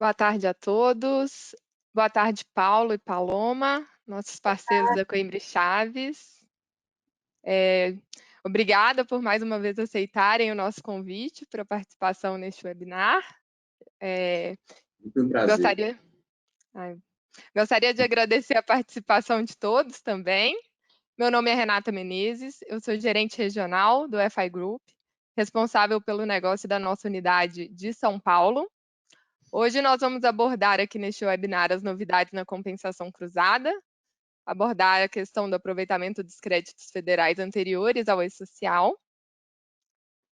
Boa tarde a todos. Boa tarde, Paulo e Paloma, nossos parceiros da Coimbra Chaves. Obrigada por mais uma vez aceitarem o nosso convite para participação neste webinar. Foi um prazer. Gostaria de agradecer a participação de todos também. Meu nome é Renata Menezes, eu sou gerente regional do FI Group, responsável pelo negócio da nossa unidade de São Paulo. Hoje nós vamos abordar aqui neste webinar as novidades na compensação cruzada, abordar a questão do aproveitamento dos créditos federais anteriores ao E-Social.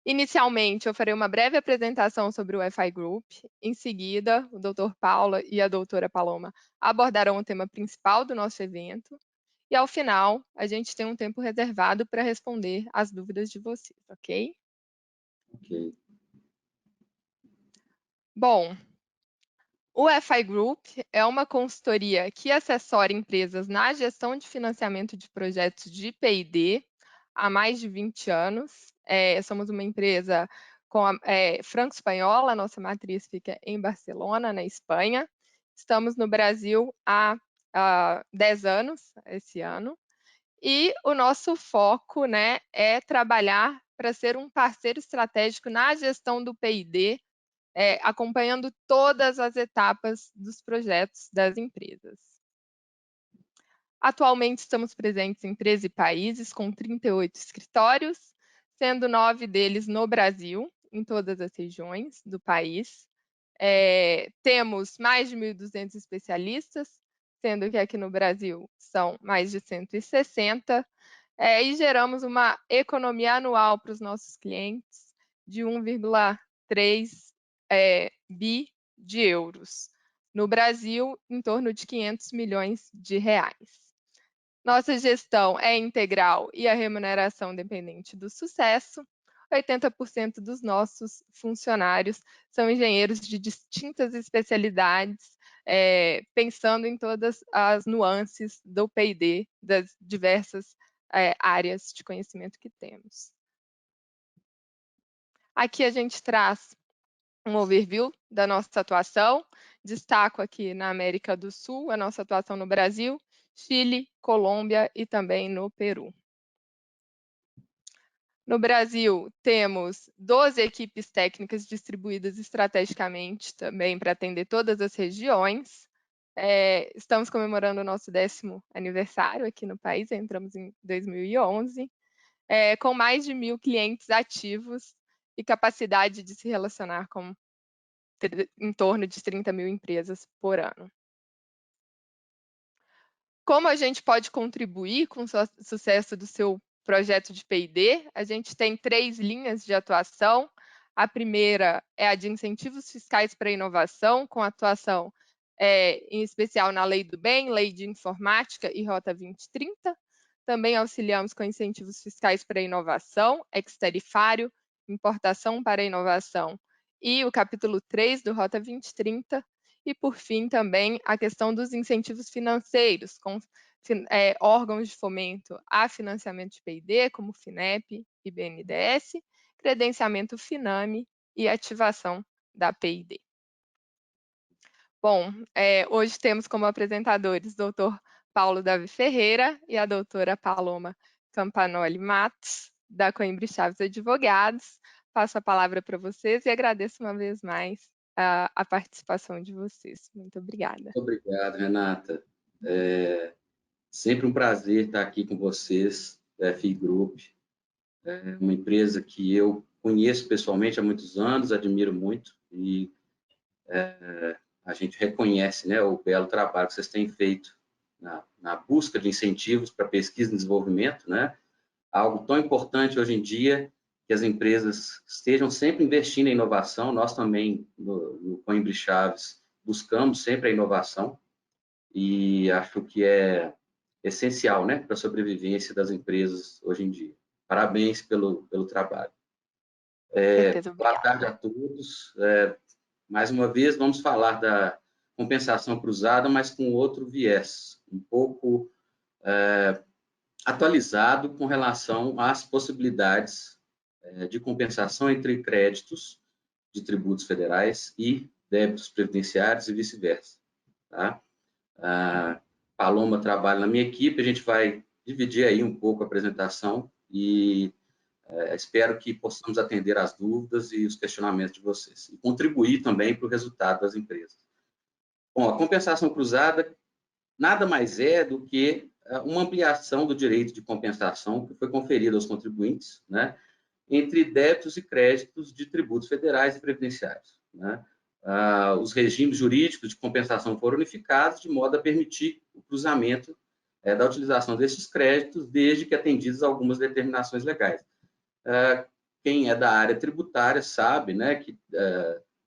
Inicialmente, eu farei uma breve apresentação sobre o FI Group. Em seguida, o Dr. Paula e a doutora Paloma abordarão o tema principal do nosso evento. E, ao final, a gente tem um tempo reservado para responder as dúvidas de vocês, ok? Ok. Bom, o FI Group é uma consultoria que assessora empresas na gestão de financiamento de projetos de P&D há mais de 20 anos. Somos uma empresa franco-espanhola, nossa matriz fica em Barcelona, na Espanha. Estamos no Brasil há 10 anos, esse ano. E o nosso foco, né, é trabalhar para ser um parceiro estratégico na gestão do P&D, acompanhando todas as etapas dos projetos das empresas. Atualmente estamos presentes em 13 países, com 38 escritórios, sendo 9 deles no Brasil, em todas as regiões do país. Temos mais de 1.200 especialistas, sendo que aqui no Brasil são mais de 160, e geramos uma economia anual para os nossos clientes de 1,3 bi de euros. No Brasil, em torno de 500 milhões de reais. Nossa gestão é integral e a remuneração dependente do sucesso. 80% dos nossos funcionários são engenheiros de distintas especialidades, pensando em todas as nuances do P&D, das diversas áreas de conhecimento que temos. Aqui a gente traz um overview da nossa atuação. Destaco aqui na América do Sul a nossa atuação no Brasil, Chile, Colômbia e também no Peru. No Brasil, temos 12 equipes técnicas distribuídas estrategicamente também para atender todas as regiões. Estamos comemorando o nosso 10º aniversário aqui no país, entramos em 2011, com mais de 1.000 clientes ativos e capacidade de se relacionar com em torno de 30 mil empresas por ano. Como a gente pode contribuir com o sucesso do seu projeto de P&D? A gente tem 3 linhas de atuação. A primeira é a de incentivos fiscais para a inovação, com atuação em especial na Lei do Bem, Lei de Informática e Rota 2030. Também auxiliamos com incentivos fiscais para a inovação, ex-tarifário, importação para a inovação e o capítulo 3 do Rota 2030. E, por fim, também a questão dos incentivos financeiros, com órgãos de fomento a financiamento de P&D, como FINEP e BNDES, credenciamento FINAME e ativação da P&D. Bom, hoje temos como apresentadores o Dr. Paulo Davi Ferreira e a doutora Paloma Campanoli Matos, da Coimbra Chaves Advogados. Passo a palavra para vocês e agradeço uma vez mais a participação de vocês. Muito obrigada. Muito obrigado, Renata. Sempre um prazer estar aqui com vocês, da FI Group. É uma empresa que eu conheço pessoalmente há muitos anos, admiro muito e a gente reconhece, né, o belo trabalho que vocês têm feito na busca de incentivos para pesquisa e desenvolvimento, né? Algo tão importante hoje em dia, que as empresas estejam sempre investindo em inovação. Nós também, no Coimbra Chaves, buscamos sempre a inovação e acho que é essencial, né, para a sobrevivência das empresas hoje em dia. Parabéns pelo trabalho. Boa tarde a todos. Mais uma vez, vamos falar da compensação cruzada, mas com outro viés, um pouco atualizado com relação às possibilidades de compensação entre créditos de tributos federais e débitos previdenciários e vice-versa. Tá? A Paloma trabalha na minha equipe, a gente vai dividir aí um pouco a apresentação e espero que possamos atender às dúvidas e os questionamentos de vocês e contribuir também para o resultado das empresas. Bom, a compensação cruzada nada mais é do que uma ampliação do direito de compensação que foi conferido aos contribuintes, né, entre débitos e créditos de tributos federais e previdenciários, né? Os regimes jurídicos de compensação foram unificados de modo a permitir o cruzamento da utilização desses créditos, desde que atendidas algumas determinações legais. Quem é da área tributária sabe, né, que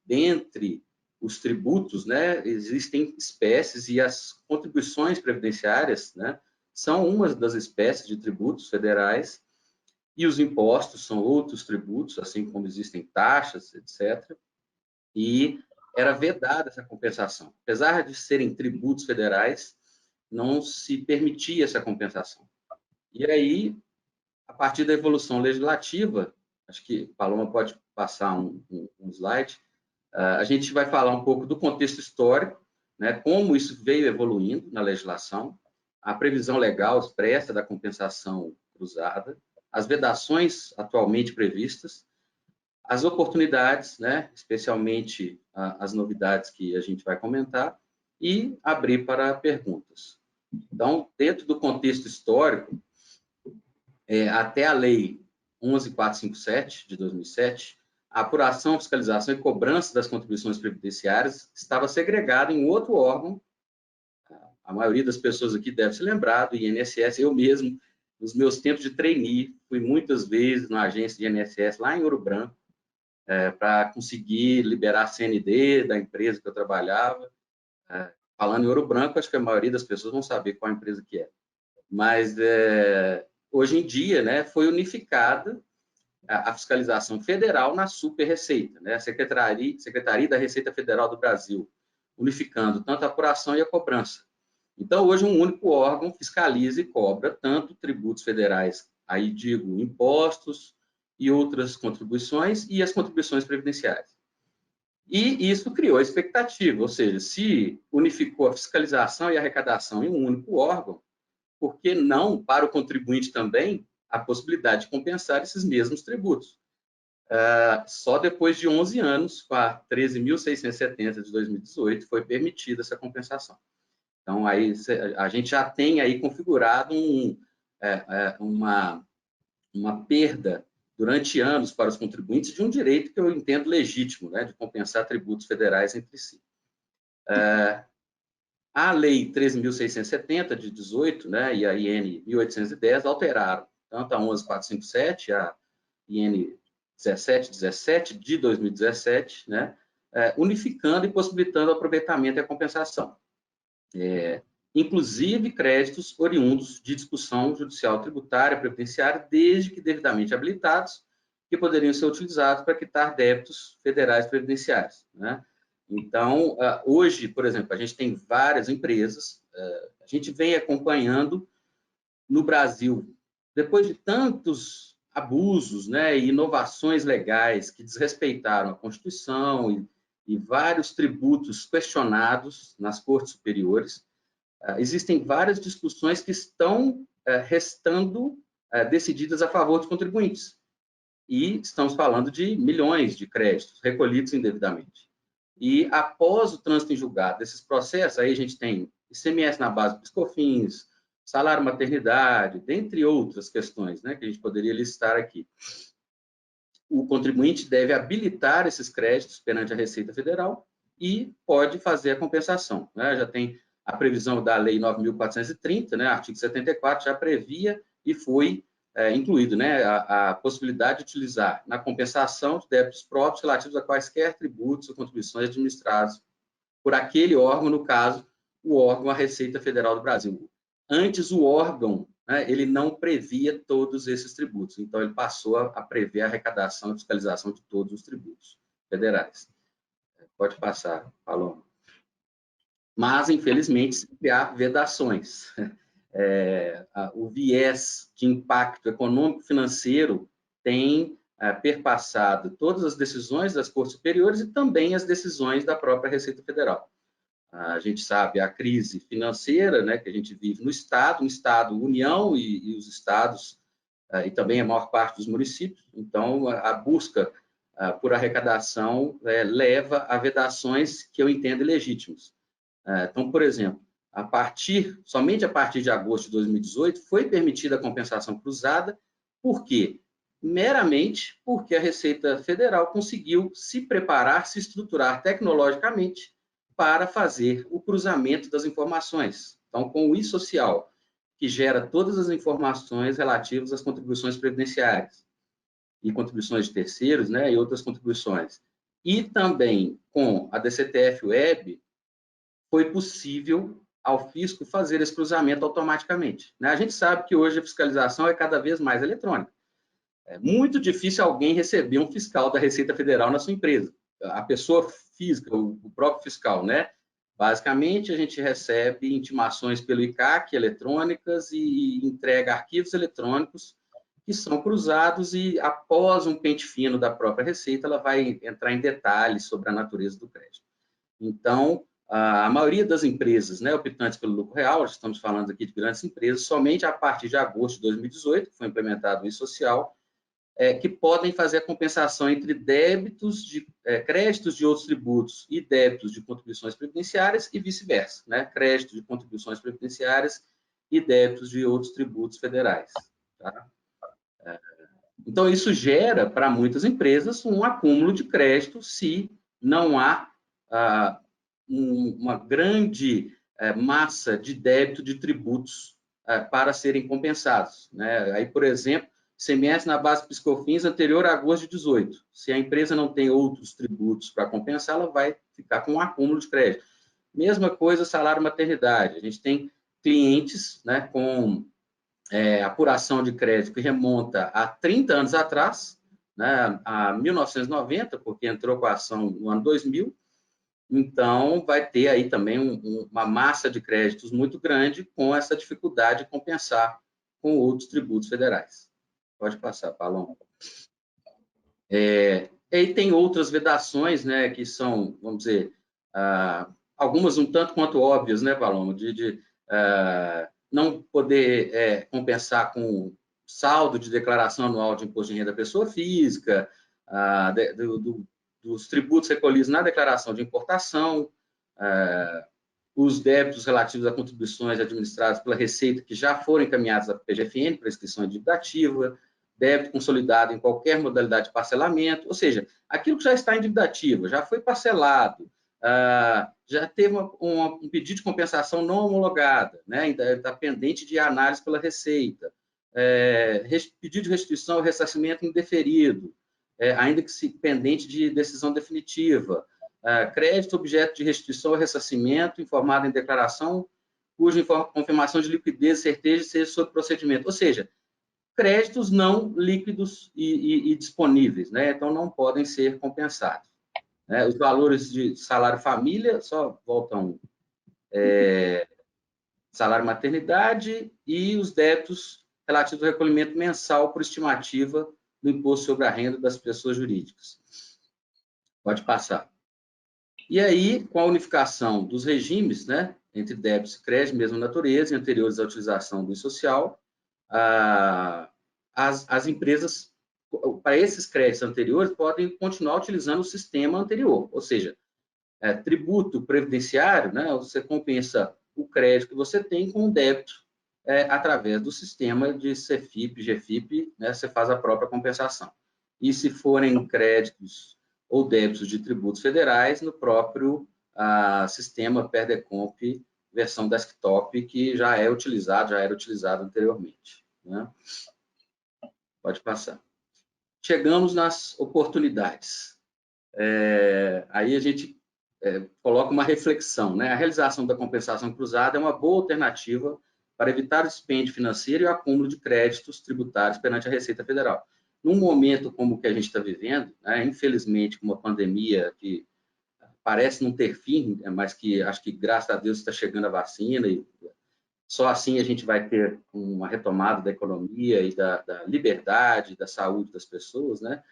dentre os tributos, né, existem espécies e as contribuições previdenciárias, né, são uma das espécies de tributos federais e os impostos são outros tributos, assim como existem taxas, etc. E era vedada essa compensação. Apesar de serem tributos federais, não se permitia essa compensação. E aí, a partir da evolução legislativa, acho que Paloma pode passar um slide, a gente vai falar um pouco do contexto histórico, né, como isso veio evoluindo na legislação, a previsão legal expressa da compensação cruzada, as vedações atualmente previstas, as oportunidades, né, especialmente as novidades que a gente vai comentar, e abrir para perguntas. Então, dentro do contexto histórico, até a Lei 11.457, de 2007, a apuração, fiscalização e cobrança das contribuições previdenciárias estava segregada em outro órgão. A maioria das pessoas aqui deve se lembrar do INSS. Eu mesmo, nos meus tempos de trainee, fui muitas vezes na agência de INSS, lá em Ouro Branco, para conseguir liberar a CND da empresa que eu trabalhava. Falando em Ouro Branco, acho que a maioria das pessoas vão saber qual empresa que é. Mas, hoje em dia, né, foi unificada a fiscalização federal na Super-Receita, né, a Secretaria da Receita Federal do Brasil, unificando tanto a apuração e a cobrança. Então, hoje, um único órgão fiscaliza e cobra tanto tributos federais, aí digo, impostos e outras contribuições, e as contribuições previdenciárias. E isso criou a expectativa, ou seja, se unificou a fiscalização e a arrecadação em um único órgão, por que não, para o contribuinte também, a possibilidade de compensar esses mesmos tributos? Só depois de 11 anos, com a 13.670 de 2018, foi permitida essa compensação. Então, aí a gente já tem aí configurado uma perda durante anos para os contribuintes de um direito que eu entendo legítimo, né, de compensar tributos federais entre si. A Lei 13.670, de 18, né, e a IN 1810 alteraram tanto a 11.457, a IN 1717 de 2017, né, unificando e possibilitando o aproveitamento e a compensação. Inclusive créditos oriundos de discussão judicial tributária, previdenciária, desde que devidamente habilitados, que poderiam ser utilizados para quitar débitos federais previdenciários, né? Então, hoje, por exemplo, a gente tem várias empresas, a gente vem acompanhando no Brasil, depois de tantos abusos, né, e inovações legais que desrespeitaram a Constituição e vários tributos questionados nas cortes superiores, existem várias discussões que estão restando decididas a favor dos contribuintes. E estamos falando de milhões de créditos recolhidos indevidamente. E após o trânsito em julgado desses processos, aí a gente tem ICMS na base do PIS/COFINS, salário maternidade, dentre outras questões, né, que a gente poderia listar aqui. O contribuinte deve habilitar esses créditos perante a Receita Federal e pode fazer a compensação, né? Já tem a previsão da Lei 9.430, né, artigo 74, já previa e foi incluído, né, a possibilidade de utilizar na compensação de débitos próprios relativos a quaisquer tributos ou contribuições administrados por aquele órgão, no caso, o órgão, a Receita Federal do Brasil. Antes, o órgão, né, ele não previa todos esses tributos, então ele passou a prever a arrecadação e fiscalização de todos os tributos federais. Pode passar, Paloma. Mas, infelizmente, sempre há vedações. O viés de impacto econômico-financeiro tem perpassado todas as decisões das cortes superiores e também as decisões da própria Receita Federal. A gente sabe a crise financeira, né, que a gente vive no Estado, União e os estados, e também a maior parte dos municípios. Então, a busca por arrecadação leva a vedações que eu entendo ilegítimas. Então, por exemplo, somente a partir de agosto de 2018 foi permitida a compensação cruzada. Por quê? Meramente porque a Receita Federal conseguiu se preparar, se estruturar tecnologicamente para fazer o cruzamento das informações. Então, com o e-social, que gera todas as informações relativas às contribuições previdenciárias e contribuições de terceiros, né, e outras contribuições. E também com a DCTF Web, foi possível ao fisco fazer esse cruzamento automaticamente. Né? A gente sabe que hoje a fiscalização é cada vez mais eletrônica. É muito difícil alguém receber um fiscal da Receita Federal na sua empresa. A pessoa física, o próprio fiscal, né? Basicamente, a gente recebe intimações pelo ICAC eletrônicas e entrega arquivos eletrônicos que são cruzados e, após um pente fino da própria Receita, ela vai entrar em detalhes sobre a natureza do crédito. Então, a maioria das empresas, né, optantes pelo lucro real, estamos falando aqui de grandes empresas, somente a partir de agosto de 2018, que foi implementado o e-social, que podem fazer a compensação entre débitos de créditos de outros tributos e débitos de contribuições previdenciárias e vice-versa, né? Créditos de contribuições previdenciárias e débitos de outros tributos federais. Tá? Então, isso gera, para muitas empresas, um acúmulo de crédito se não há uma grande massa de débito de tributos para serem compensados. Né? Aí, por exemplo, ICMS na base PIS/COFINS anterior a agosto de 2018. Se a empresa não tem outros tributos para compensar, ela vai ficar com um acúmulo de crédito. Mesma coisa, salário maternidade. A gente tem clientes, né, com apuração de crédito que remonta a 30 anos atrás, né, a 1990, porque entrou com a ação no ano 2000. Então, vai ter aí também uma massa de créditos muito grande com essa dificuldade de compensar com outros tributos federais. Pode passar, Paloma. E aí tem outras vedações, né, que são, vamos dizer, algumas um tanto quanto óbvias, né, Paloma, de não poder compensar com saldo de declaração anual de imposto de renda da pessoa física, dos tributos recolhidos na declaração de importação, os débitos relativos a contribuições administradas pela Receita que já foram encaminhados à PGFN, prescrição dívida débito consolidado em qualquer modalidade de parcelamento, ou seja, aquilo que já está em dívida ativa, já foi parcelado, já teve um pedido de compensação não homologada, né? Ainda está pendente de análise pela Receita, pedido de restituição ou ressarcimento indeferido, ainda que pendente de decisão definitiva, crédito objeto de restituição ou ressarcimento informado em declaração, cuja confirmação de liquidez e certeza seja sob procedimento. Ou seja, créditos não líquidos e disponíveis, né? Então não podem ser compensados. Os valores de salário família só voltam salário maternidade e os débitos relativos ao recolhimento mensal por estimativa do imposto sobre a renda das pessoas jurídicas. Pode passar. E aí, com a unificação dos regimes, né, entre débitos e créditos de mesma natureza e anteriores à utilização do e-social, as empresas, para esses créditos anteriores, podem continuar utilizando o sistema anterior, ou seja, tributo previdenciário, né, você compensa o crédito que você tem com o débito através do sistema de CFIP, GFIP, né, você faz a própria compensação. E se forem créditos ou débitos de tributos federais, no próprio sistema Perdecomp versão desktop, que já era utilizado anteriormente. Né? Pode passar. Chegamos nas oportunidades. Aí a gente coloca uma reflexão. Né? A realização da compensação cruzada é uma boa alternativa para evitar o dispêndio financeiro e o acúmulo de créditos tributários perante a Receita Federal. Num momento como o que a gente está vivendo, né, infelizmente, com uma pandemia que parece não ter fim, mas que acho que, graças a Deus, está chegando a vacina e Só assim a gente vai ter uma retomada da economia e da liberdade, da saúde das pessoas, né?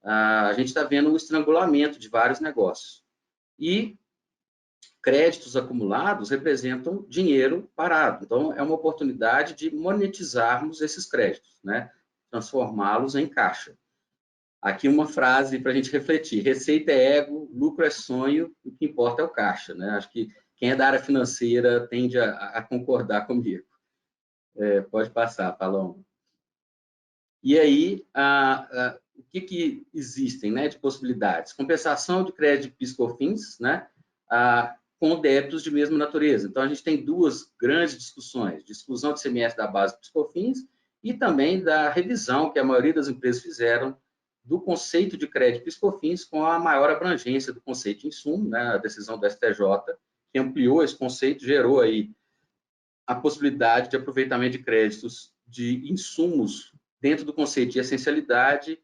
A gente está vendo um estrangulamento de vários negócios. E créditos acumulados representam dinheiro parado. Então, é uma oportunidade de monetizarmos esses créditos, né? Transformá-los em caixa. Aqui uma frase para a gente refletir: receita é ego, lucro é sonho, o que importa é o caixa, né? Acho que quem é da área financeira tende a concordar comigo. Pode passar, Paloma. E aí, o que existem, né, de possibilidades? Compensação de crédito de PIS/COFINS, né, com débitos de mesma natureza. Então, a gente tem duas grandes discussões: de exclusão de ICMS da base do PIS/COFINS e também da revisão que a maioria das empresas fizeram do conceito de crédito PIS/COFINS, com a maior abrangência do conceito de insumo, né, a decisão do STJ, que ampliou esse conceito, gerou aí a possibilidade de aproveitamento de créditos de insumos dentro do conceito de essencialidade,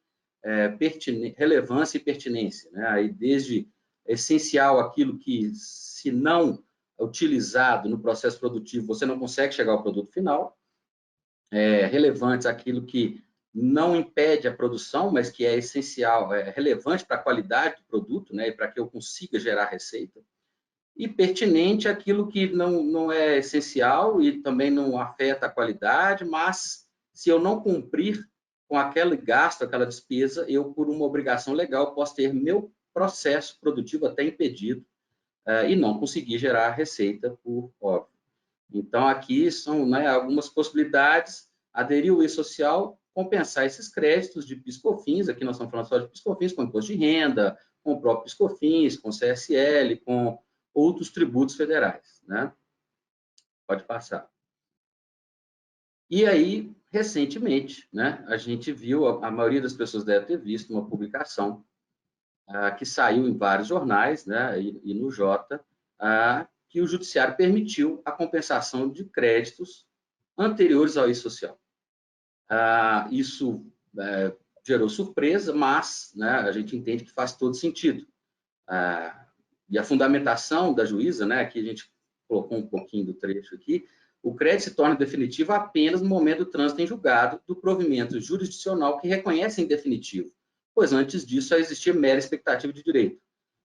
relevância e pertinência, né? Aí, desde essencial aquilo que, se não utilizado no processo produtivo, você não consegue chegar ao produto final, relevantes aquilo que não impede a produção, mas que é essencial, é relevante para a qualidade do produto, né? E para que eu consiga gerar receita, e pertinente aquilo que não é essencial e também não afeta a qualidade, mas se eu não cumprir com aquele gasto, aquela despesa, eu, por uma obrigação legal, posso ter meu processo produtivo até impedido e não conseguir gerar receita por óbvio. Então, aqui são, né, algumas possibilidades: aderir ao e-social, compensar esses créditos de PIS/COFINS, aqui nós estamos falando só de PIS/COFINS, com imposto de renda, com o próprio PIS/COFINS, com CSL, com outros tributos federais, né? Pode passar. E aí, recentemente, né, a gente viu, a maioria das pessoas deve ter visto uma publicação que saiu em vários jornais, né, e no Jota, que o Judiciário permitiu a compensação de créditos anteriores ao e-social. Isso gerou surpresa, mas, né, a gente entende que faz todo sentido. E a fundamentação da juíza, né, aqui a gente colocou um pouquinho do trecho aqui: o crédito se torna definitivo apenas no momento do trânsito em julgado do provimento jurisdicional que reconhece em definitivo, pois antes disso só existia mera expectativa de direito.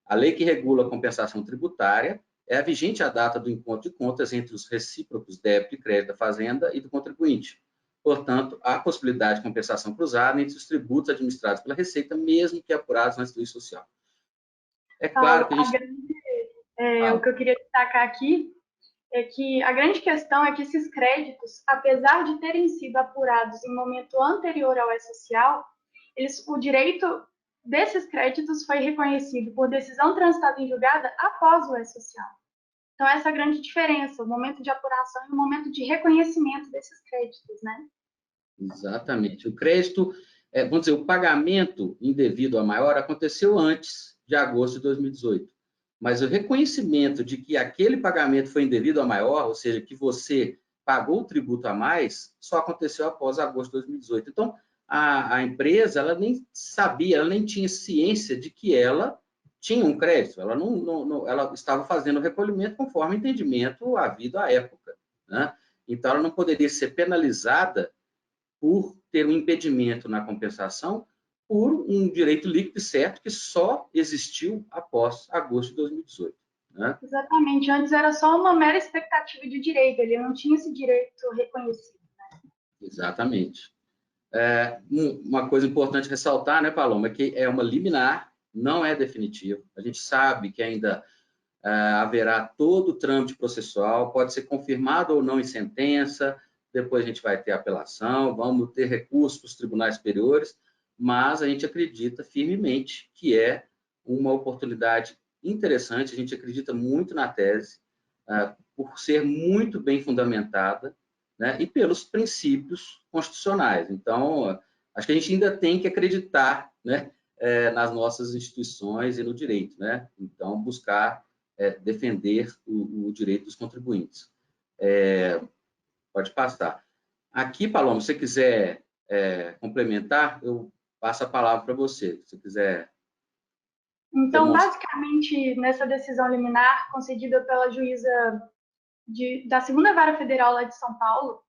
A lei que regula a compensação tributária é a vigente à data do encontro de contas entre os recíprocos débito e crédito da fazenda e do contribuinte. Portanto, há possibilidade de compensação cruzada entre os tributos administrados pela Receita, mesmo que apurados na instituição social. É claro que a gente... O que eu queria destacar aqui é que a grande questão é que esses créditos, apesar de terem sido apurados em momento anterior ao E-Social, o direito desses créditos foi reconhecido por decisão transitada em julgada após o E-Social. Então, essa é a grande diferença: o momento de apuração e o momento de reconhecimento desses créditos, né? Exatamente. O crédito, vamos dizer, o pagamento indevido a maior aconteceu antes de agosto de 2018. Mas o reconhecimento de que aquele pagamento foi indevido a maior, ou seja, que você pagou o tributo a mais, só aconteceu após agosto de 2018. Então, a empresa, ela nem sabia, ela nem tinha ciência de que ela tinha um crédito. Ela ela estava fazendo o recolhimento conforme entendimento havido à época, né? Então, ela não poderia ser penalizada por ter um impedimento na compensação por um direito líquido e certo que só existiu após agosto de 2018. Né? Exatamente. Antes era só uma mera expectativa de direito, ele não tinha esse direito reconhecido. Né? Exatamente. Uma coisa importante ressaltar, né, Paloma, é que é uma liminar, não é definitivo. A gente sabe que ainda haverá todo o trâmite processual, pode ser confirmado ou não em sentença, depois a gente vai ter apelação, vamos ter recursos para os tribunais superiores, mas a gente acredita firmemente que é uma oportunidade interessante, a gente acredita muito na tese, por ser muito bem fundamentada, né, e pelos princípios constitucionais. Então, acho que a gente ainda tem que acreditar, né, nas nossas instituições e no direito, né? Então, buscar defender o direito dos contribuintes. Pode passar. Aqui, Paloma, se você quiser complementar, eu passo a palavra para você. Se quiser. Então, basicamente, nessa decisão liminar concedida pela juíza da segunda vara federal lá de São Paulo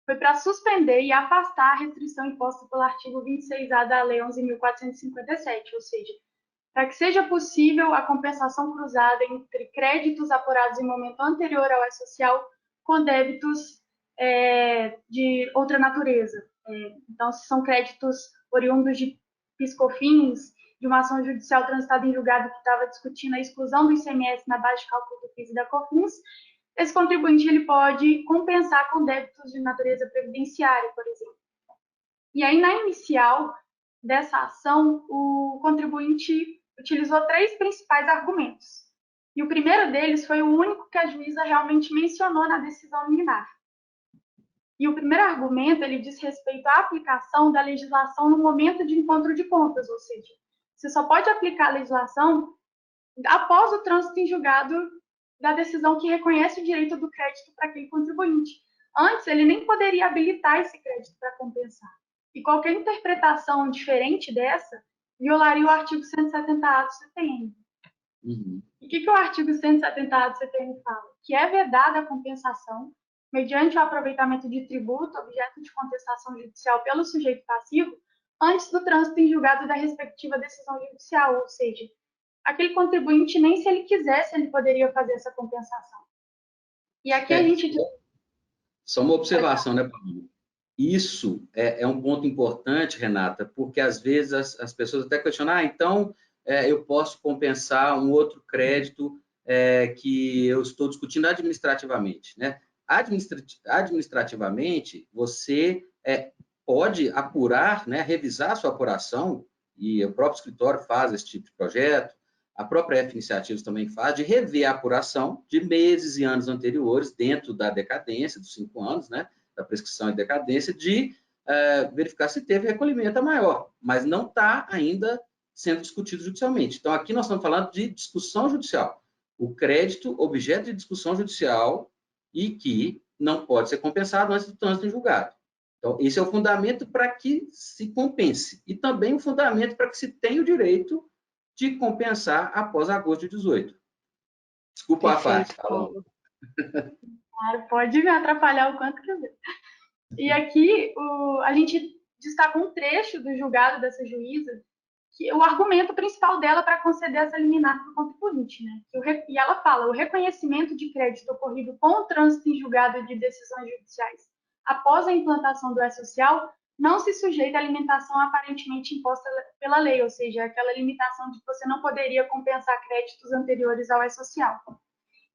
foi para suspender e afastar a restrição imposta pelo artigo 26A da Lei 11.457, ou seja, para que seja possível a compensação cruzada entre créditos apurados em momento anterior ao E-Social com débitos de outra natureza. Então, se são créditos oriundos de PIS/COFINS, de uma ação judicial transitada em julgado que estava discutindo a exclusão do ICMS na base de cálculo do PIS e da COFINS, esse contribuinte ele pode compensar com débitos de natureza previdenciária, por exemplo. E aí, na inicial dessa ação, o contribuinte utilizou 3 principais argumentos. E o primeiro deles foi o único que a juíza realmente mencionou na decisão liminar. E o primeiro argumento, ele diz respeito à aplicação da legislação no momento de encontro de contas, ou seja, você só pode aplicar a legislação após o trânsito em julgado da decisão que reconhece o direito do crédito para aquele contribuinte. Antes, ele nem poderia habilitar esse crédito para compensar. E qualquer interpretação diferente dessa violaria o artigo 170A do CTN. Uhum. E o que o artigo 170A do CTN fala? Que é vedada a compensação mediante o aproveitamento de tributo, objeto de contestação judicial pelo sujeito passivo, antes do trânsito em julgado da respectiva decisão judicial, ou seja, aquele contribuinte, nem se ele quisesse, ele poderia fazer essa compensação. E aqui a gente... Só uma observação, né, Paulo? Isso é um ponto importante, Renata, porque às vezes as pessoas até questionam, então eu posso compensar um outro crédito que eu estou discutindo administrativamente, né? Administrativamente, você pode apurar, né, revisar a sua apuração, e o próprio escritório faz esse tipo de projeto, a própria F Iniciativas também faz, de rever a apuração de meses e anos anteriores, dentro da decadência, dos 5 anos, né, da prescrição e decadência, de verificar se teve recolhimento maior, mas não está ainda sendo discutido judicialmente. Então, aqui nós estamos falando de discussão judicial. O crédito, objeto de discussão judicial, e que não pode ser compensado antes do trânsito em julgado. Então, esse é o fundamento para que se compense. E também o fundamento para que se tenha o direito de compensar após agosto de 18. Desculpa a parte. Pode me atrapalhar o quanto quiser. E aqui a gente destaca um trecho do julgado dessa juíza, que o argumento principal dela para conceder essa liminar para o contribuinte, né? E ela fala: o reconhecimento de crédito ocorrido com o trânsito em julgado de decisões judiciais após a implantação do E-Social não se sujeita à limitação aparentemente imposta pela lei, ou seja, aquela limitação de que você não poderia compensar créditos anteriores ao E-Social.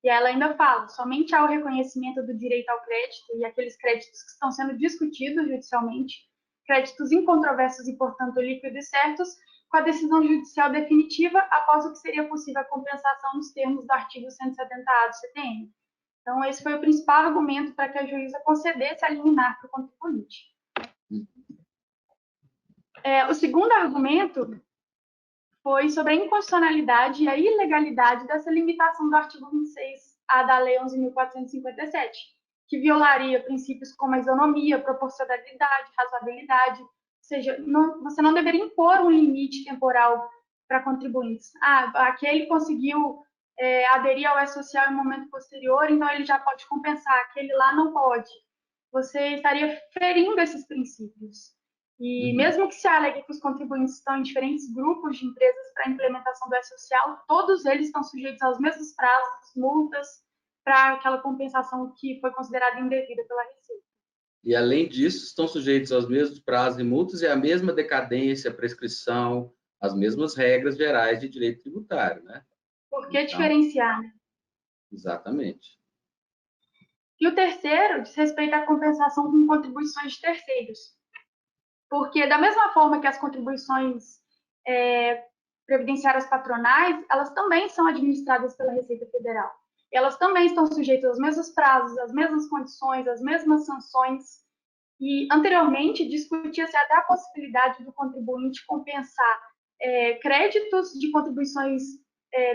E ela ainda fala: somente há o reconhecimento do direito ao crédito e aqueles créditos que estão sendo discutidos judicialmente, créditos incontroversos e, portanto, líquidos e certos, com a decisão judicial definitiva, após o que seria possível a compensação nos termos do artigo 170A do CTN. Então, esse foi o principal argumento para que a juíza concedesse a liminar para o contribuinte. O segundo argumento foi sobre a inconstitucionalidade e a ilegalidade dessa limitação do artigo 26A da Lei 11.457, que violaria princípios como a isonomia, proporcionalidade, razoabilidade, ou seja, você não deveria impor um limite temporal para contribuintes. Aquele conseguiu aderir ao E-Social em um momento posterior, então ele já pode compensar, aquele lá não pode. Você estaria ferindo esses princípios. E mesmo que se alegue que os contribuintes estão em diferentes grupos de empresas para a implementação do E-Social, todos eles estão sujeitos aos mesmos prazos, multas, para aquela compensação que foi considerada indevida pela Receita. E, além disso, estão sujeitos aos mesmos prazos e multas e à mesma decadência, prescrição, as mesmas regras gerais de direito tributário, né? Por que diferenciar, né? Exatamente. E o terceiro diz respeito à compensação com contribuições de terceiros. Porque, da mesma forma que as contribuições previdenciárias patronais, elas também são administradas pela Receita Federal. Elas também estão sujeitas aos mesmos prazos, às mesmas condições, às mesmas sanções. E, anteriormente, discutia-se até a possibilidade do contribuinte compensar créditos de contribuições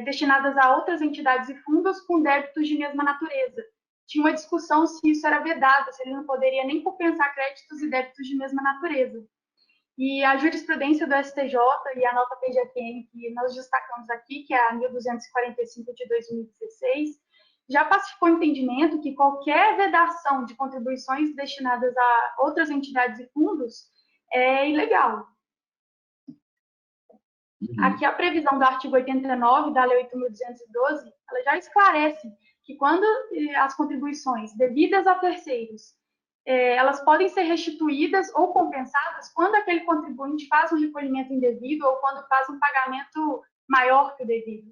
destinadas a outras entidades e fundos com débitos de mesma natureza. Tinha uma discussão se isso era vedado, se ele não poderia nem compensar créditos e débitos de mesma natureza. E a jurisprudência do STJ e a nota PGFN que nós destacamos aqui, que é a 1245 de 2016, já pacificou o entendimento que qualquer vedação de contribuições destinadas a outras entidades e fundos é ilegal. Aqui a previsão do artigo 89 da Lei 8.212, ela já esclarece que quando as contribuições devidas a terceiros, elas podem ser restituídas ou compensadas quando aquele contribuinte faz um recolhimento indevido ou quando faz um pagamento maior que o devido.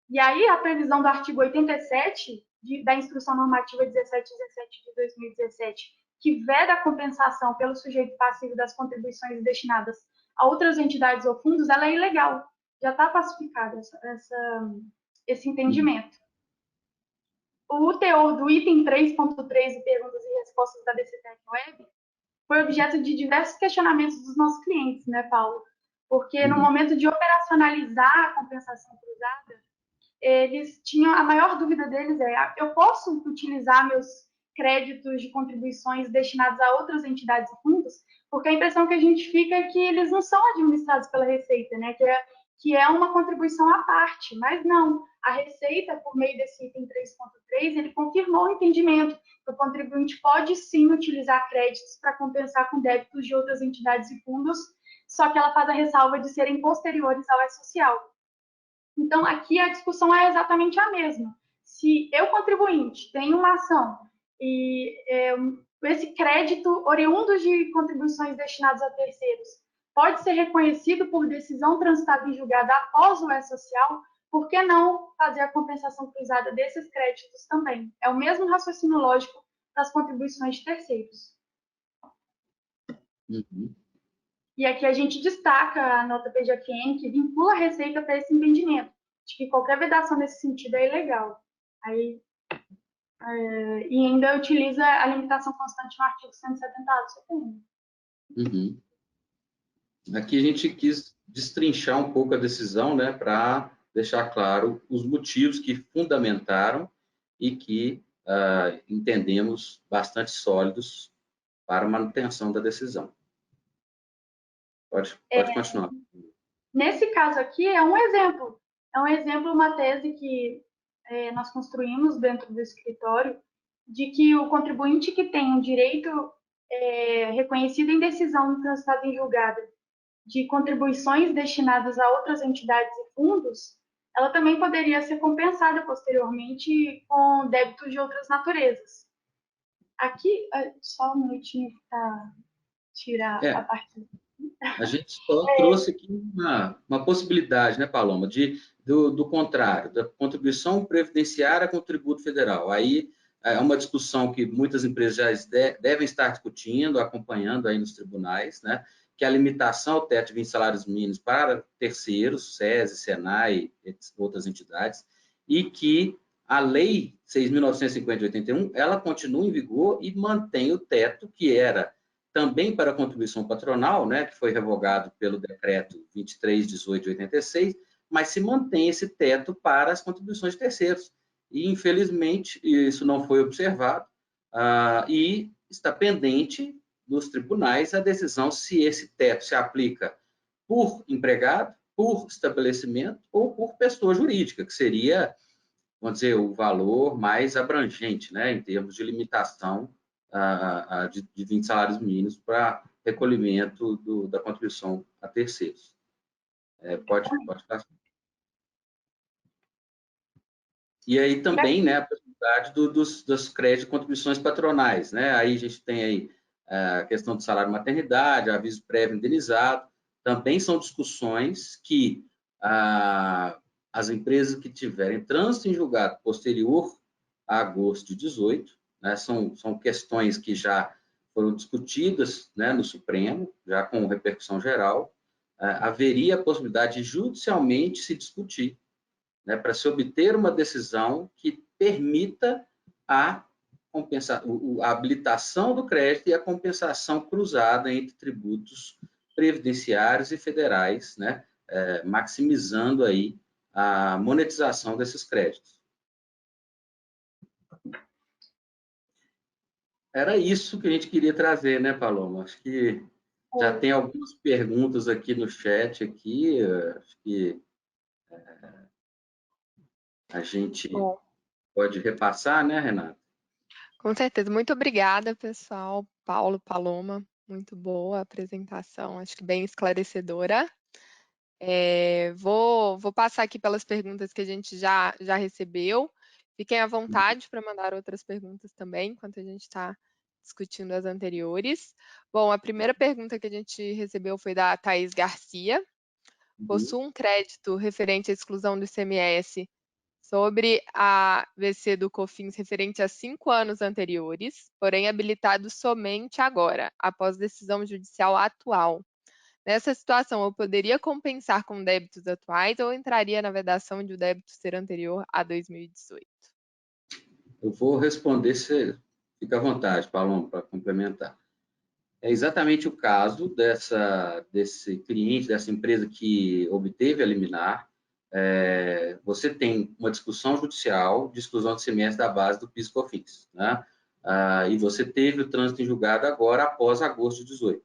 E aí a previsão do artigo 87 da Instrução Normativa 1717 de 2017, que veda a compensação pelo sujeito passivo das contribuições destinadas a outras entidades ou fundos, ela é ilegal. Já está pacificado esse entendimento. O teor do item 3.3 de perguntas e respostas da DCTEC Web foi objeto de diversos questionamentos dos nossos clientes, né, Paulo? Porque no momento de operacionalizar a compensação cruzada, eles tinham, a maior dúvida deles eu posso utilizar meus créditos de contribuições destinados a outras entidades e fundos? Porque a impressão que a gente fica é que eles não são administrados pela Receita, né? Que é uma contribuição à parte, mas não. A Receita, por meio desse item 3.3, ele confirmou o entendimento que o contribuinte pode sim utilizar créditos para compensar com débitos de outras entidades e fundos, só que ela faz a ressalva de serem posteriores ao E-Social. Então, aqui a discussão é exatamente a mesma. Se eu, contribuinte, tenho uma ação e esse crédito oriundo de contribuições destinadas a terceiros pode ser reconhecido por decisão transitada em julgado após o E-Social, por que não fazer a compensação cruzada desses créditos também? É o mesmo raciocínio lógico das contribuições de terceiros. E aqui a gente destaca a nota PGFN, que vincula a Receita para esse entendimento, de que qualquer vedação nesse sentido é ilegal. E ainda utiliza a limitação constante no artigo 170 do CPM. Aqui a gente quis destrinchar um pouco a decisão, né, para deixar claro os motivos que fundamentaram e que entendemos bastante sólidos para a manutenção da decisão. Pode continuar. Nesse caso aqui, é um exemplo. É um exemplo, uma tese que nós construímos dentro do escritório, de que o contribuinte que tem um direito reconhecido em decisão transitada em julgado de contribuições destinadas a outras entidades e fundos, ela também poderia ser compensada posteriormente com débitos de outras naturezas. Aqui, só um minutinho para tirar a parte. A gente só trouxe aqui uma possibilidade, né, Paloma, do contrário, da contribuição previdenciária com o tributo federal. Aí é uma discussão que muitas empresas já devem estar discutindo, acompanhando aí nos tribunais, né, que é a limitação ao teto de 20 salários mínimos para terceiros, SESI, SENAI, outras entidades, e que a Lei 6.950 de 81, ela continua em vigor e mantém o teto que era também para a contribuição patronal, né, que foi revogado pelo decreto 23.18 de 86, mas se mantém esse teto para as contribuições de terceiros. E, infelizmente, isso não foi observado e está pendente nos tribunais a decisão se esse teto se aplica por empregado, por estabelecimento ou por pessoa jurídica, que seria, vamos dizer, o valor mais abrangente, né, em termos de limitação de 20 salários mínimos para recolhimento da contribuição a terceiros. Pode ficar. E aí também, né, a possibilidade dos créditos de contribuições patronais, né? Aí a gente tem aí a questão do salário maternidade, aviso prévio indenizado, também são discussões que as empresas que tiverem trânsito em julgado posterior a agosto de 18, né, são questões que já foram discutidas, né, no Supremo, já com repercussão geral, haveria a possibilidade de judicialmente se discutir, né, para se obter uma decisão que permita a habilitação do crédito e a compensação cruzada entre tributos previdenciários e federais, né, maximizando aí a monetização desses créditos. Era isso que a gente queria trazer, né, Paloma? Acho que já tem algumas perguntas aqui no chat, aqui, acho que a gente pode repassar, né, Renata? Com certeza. Muito obrigada, pessoal. Paulo, Paloma, muito boa a apresentação, acho que bem esclarecedora. Vou passar aqui pelas perguntas que a gente já recebeu. Fiquem à vontade para mandar outras perguntas também, enquanto a gente está discutindo as anteriores. Bom, a primeira pergunta que a gente recebeu foi da Thaís Garcia. Possui um crédito referente à exclusão do ICMS sobre a VC do COFINS referente a 5 anos anteriores, porém habilitado somente agora, após decisão judicial atual. Nessa situação, eu poderia compensar com débitos atuais ou entraria na vedação de o débito ser anterior a 2018? Eu vou responder, se fica à vontade, Paloma, para complementar. É exatamente o caso desse cliente, dessa empresa que obteve a liminar. Você tem uma discussão judicial de exclusão de ICMS da base do PIS/COFINS, né? E você teve o trânsito em julgado agora, após agosto de 18.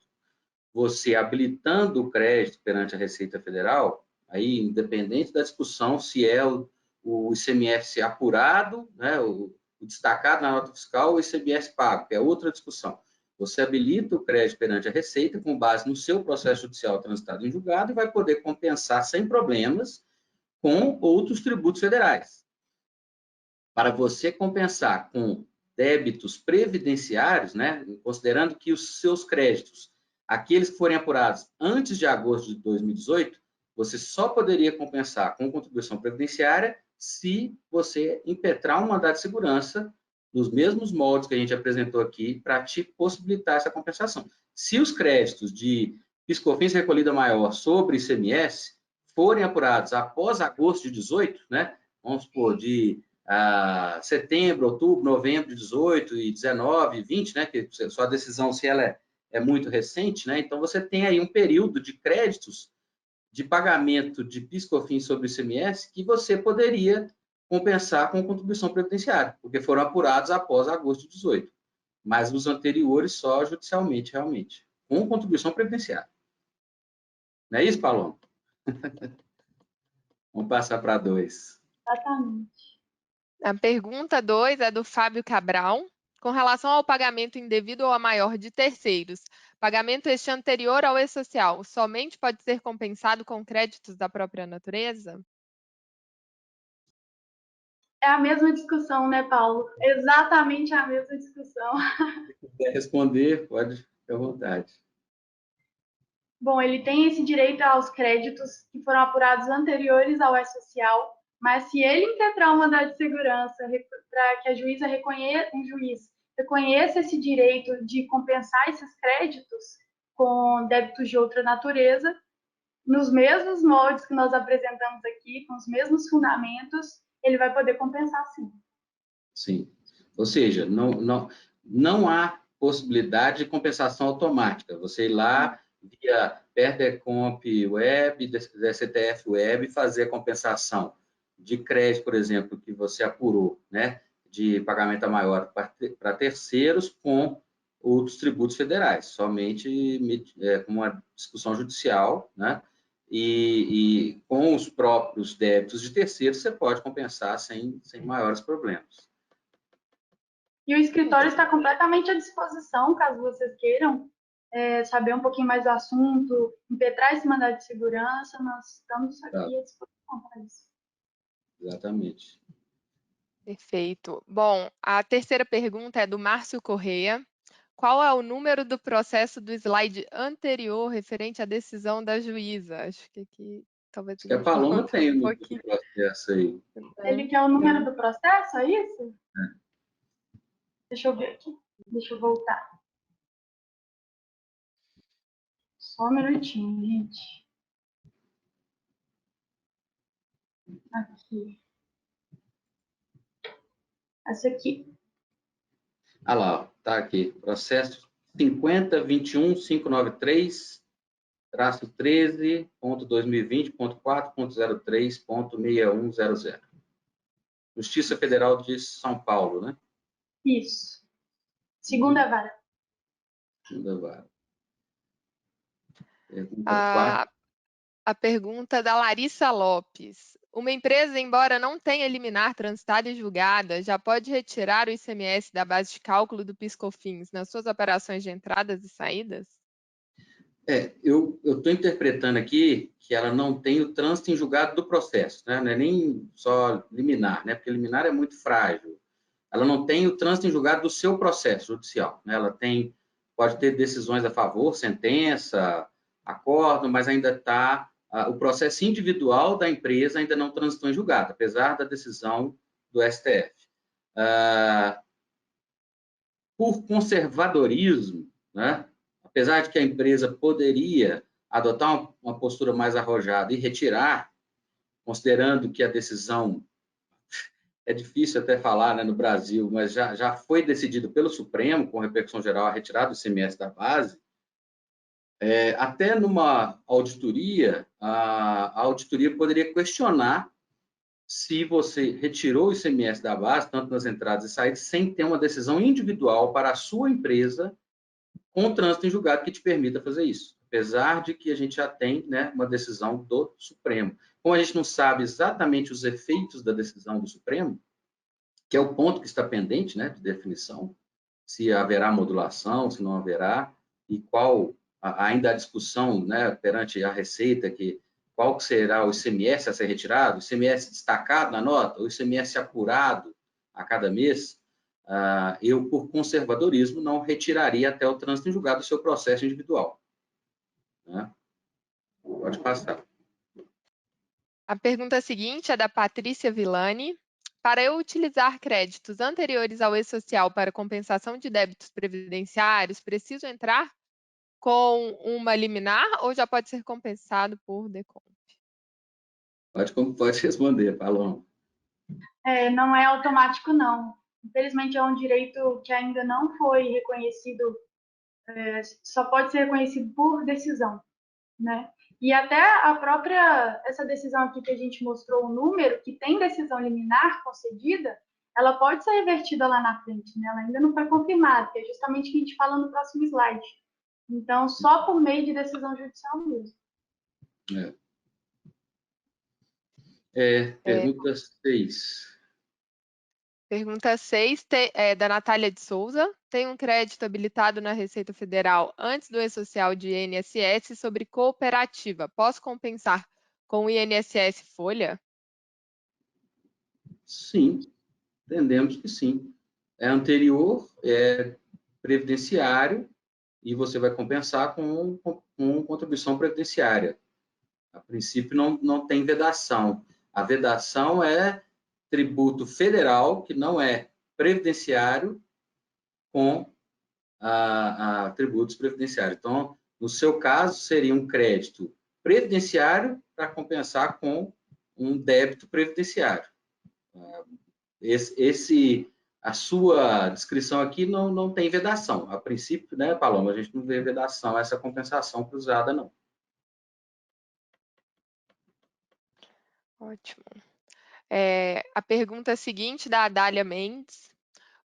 Você habilitando o crédito perante a Receita Federal, aí, independente da discussão se é o ICMS apurado, né, o destacado na nota fiscal ou o ICMS pago, que é outra discussão. Você habilita o crédito perante a Receita com base no seu processo judicial transitado em julgado e vai poder compensar sem problemas com outros tributos federais. Para você compensar com débitos previdenciários, né, considerando que os seus créditos, aqueles que forem apurados antes de agosto de 2018, você só poderia compensar com contribuição previdenciária se você impetrar um mandado de segurança nos mesmos moldes que a gente apresentou aqui para te possibilitar essa compensação. Se os créditos de PIS/COFINS recolhida maior sobre ICMS forem apurados após agosto de 18, né, vamos supor, de setembro, outubro, novembro de 18 e 19 e 20, né, que sua decisão, se ela é muito recente, né, então você tem aí um período de créditos de pagamento de PIS/COFINS sobre o ICMS que você poderia compensar com contribuição previdenciária, porque foram apurados após agosto de 18, mas os anteriores só judicialmente, realmente, com contribuição previdenciária. Não é isso, Paloma? Vamos passar para 2. Exatamente. A pergunta 2 é do Fábio Cabral. Com relação ao pagamento indevido ou a maior de terceiros, pagamento este anterior ao E-Social somente pode ser compensado com créditos da própria natureza? É a mesma discussão, né, Paulo? Exatamente a mesma discussão. Se quiser responder, pode ficar à vontade. Bom, ele tem esse direito aos créditos que foram apurados anteriores ao E-Social, mas se ele impetrar um mandado de segurança para que a juíza reconheça esse direito de compensar esses créditos com débitos de outra natureza, nos mesmos moldes que nós apresentamos aqui, com os mesmos fundamentos, ele vai poder compensar sim. Sim. Ou seja, não há possibilidade de compensação automática. Você ir lá via Perdecomp Web, DCTF Web, fazer a compensação de crédito, por exemplo, que você apurou, né, de pagamento a maior para terceiros com outros tributos federais, somente com uma discussão judicial, né, e com os próprios débitos de terceiros você pode compensar sem maiores problemas. E o escritório está completamente à disposição, caso vocês queiram saber um pouquinho mais do assunto, impetrar esse mandado de segurança, nós estamos aqui à disposição para isso. Exatamente. Perfeito. Bom, a terceira pergunta é do Márcio Correia. Qual é o número do processo do slide anterior referente à decisão da juíza? Acho que aqui talvez Acho que a Paloma tem um processo aí. Ele quer o número do processo, é isso? Deixa eu ver aqui. Deixa eu voltar. Só um minutinho, gente. Aqui. Essa aqui. Ah lá, está aqui. Processo 50.21.593/13.2020.4.03.6100. Justiça Federal de São Paulo, né? Isso. Segunda vara. Segunda vara. A pergunta da Larissa Lopes. Uma empresa, embora não tenha liminar transitada e julgada, já pode retirar o ICMS da base de cálculo do PIS/COFINS nas suas operações de entradas e saídas? Eu estou interpretando aqui que ela não tem o trânsito em julgado do processo, né? Não é nem só liminar, né? Porque liminar é muito frágil. Ela não tem o trânsito em julgado do seu processo judicial, né? Ela pode ter decisões a favor, sentença, acordo, mas ainda está o processo individual da empresa ainda não transitou em julgado, apesar da decisão do STF. Por conservadorismo, né? Apesar de que a empresa poderia adotar uma postura mais arrojada e retirar, considerando que a decisão, é difícil até falar, né, no Brasil, mas já foi decidido pelo Supremo, com repercussão geral, a retirada do ICMS da base, até numa auditoria, a auditoria poderia questionar se você retirou o ICMS da base, tanto nas entradas e saídas, sem ter uma decisão individual para a sua empresa com trânsito em julgado que te permita fazer isso, apesar de que a gente já tem, né, uma decisão do Supremo. Como a gente não sabe exatamente os efeitos da decisão do Supremo, que é o ponto que está pendente, né, de definição, se haverá modulação, se não haverá, e qual ainda a discussão, né, perante a Receita, qual será o ICMS a ser retirado, o ICMS destacado na nota, o ICMS apurado a cada mês. Eu, por conservadorismo, não retiraria até o trânsito em julgado do seu processo individual. Né? Pode passar. A pergunta seguinte é da Patrícia Villani. Para eu utilizar créditos anteriores ao E-Social para compensação de débitos previdenciários, preciso entrar com uma liminar ou já pode ser compensado por DECOMP? Pode responder, Paloma. Não é automático, não. Infelizmente, é um direito que ainda não foi reconhecido, só pode ser reconhecido por decisão, né? E até essa decisão aqui que a gente mostrou, o número, que tem decisão liminar concedida, ela pode ser revertida lá na frente, né? Ela ainda não foi confirmada, que é justamente o que a gente fala no próximo slide. Então, só por meio de decisão judicial mesmo. Pergunta 6. Pergunta 6, da Natália de Souza. Tem um crédito habilitado na Receita Federal antes do E-Social de INSS sobre cooperativa. Posso compensar com o INSS Folha? Sim, entendemos que sim. É anterior, é previdenciário, e você vai compensar com contribuição previdenciária. A princípio, não tem vedação. A vedação é tributo federal, que não é previdenciário, com tributos previdenciários. Então, no seu caso, seria um crédito previdenciário para compensar com um débito previdenciário. A sua descrição aqui não tem vedação. A princípio, né, Paloma, a gente não vê vedação, essa compensação cruzada, não. Ótimo. A pergunta seguinte da Adália Mendes.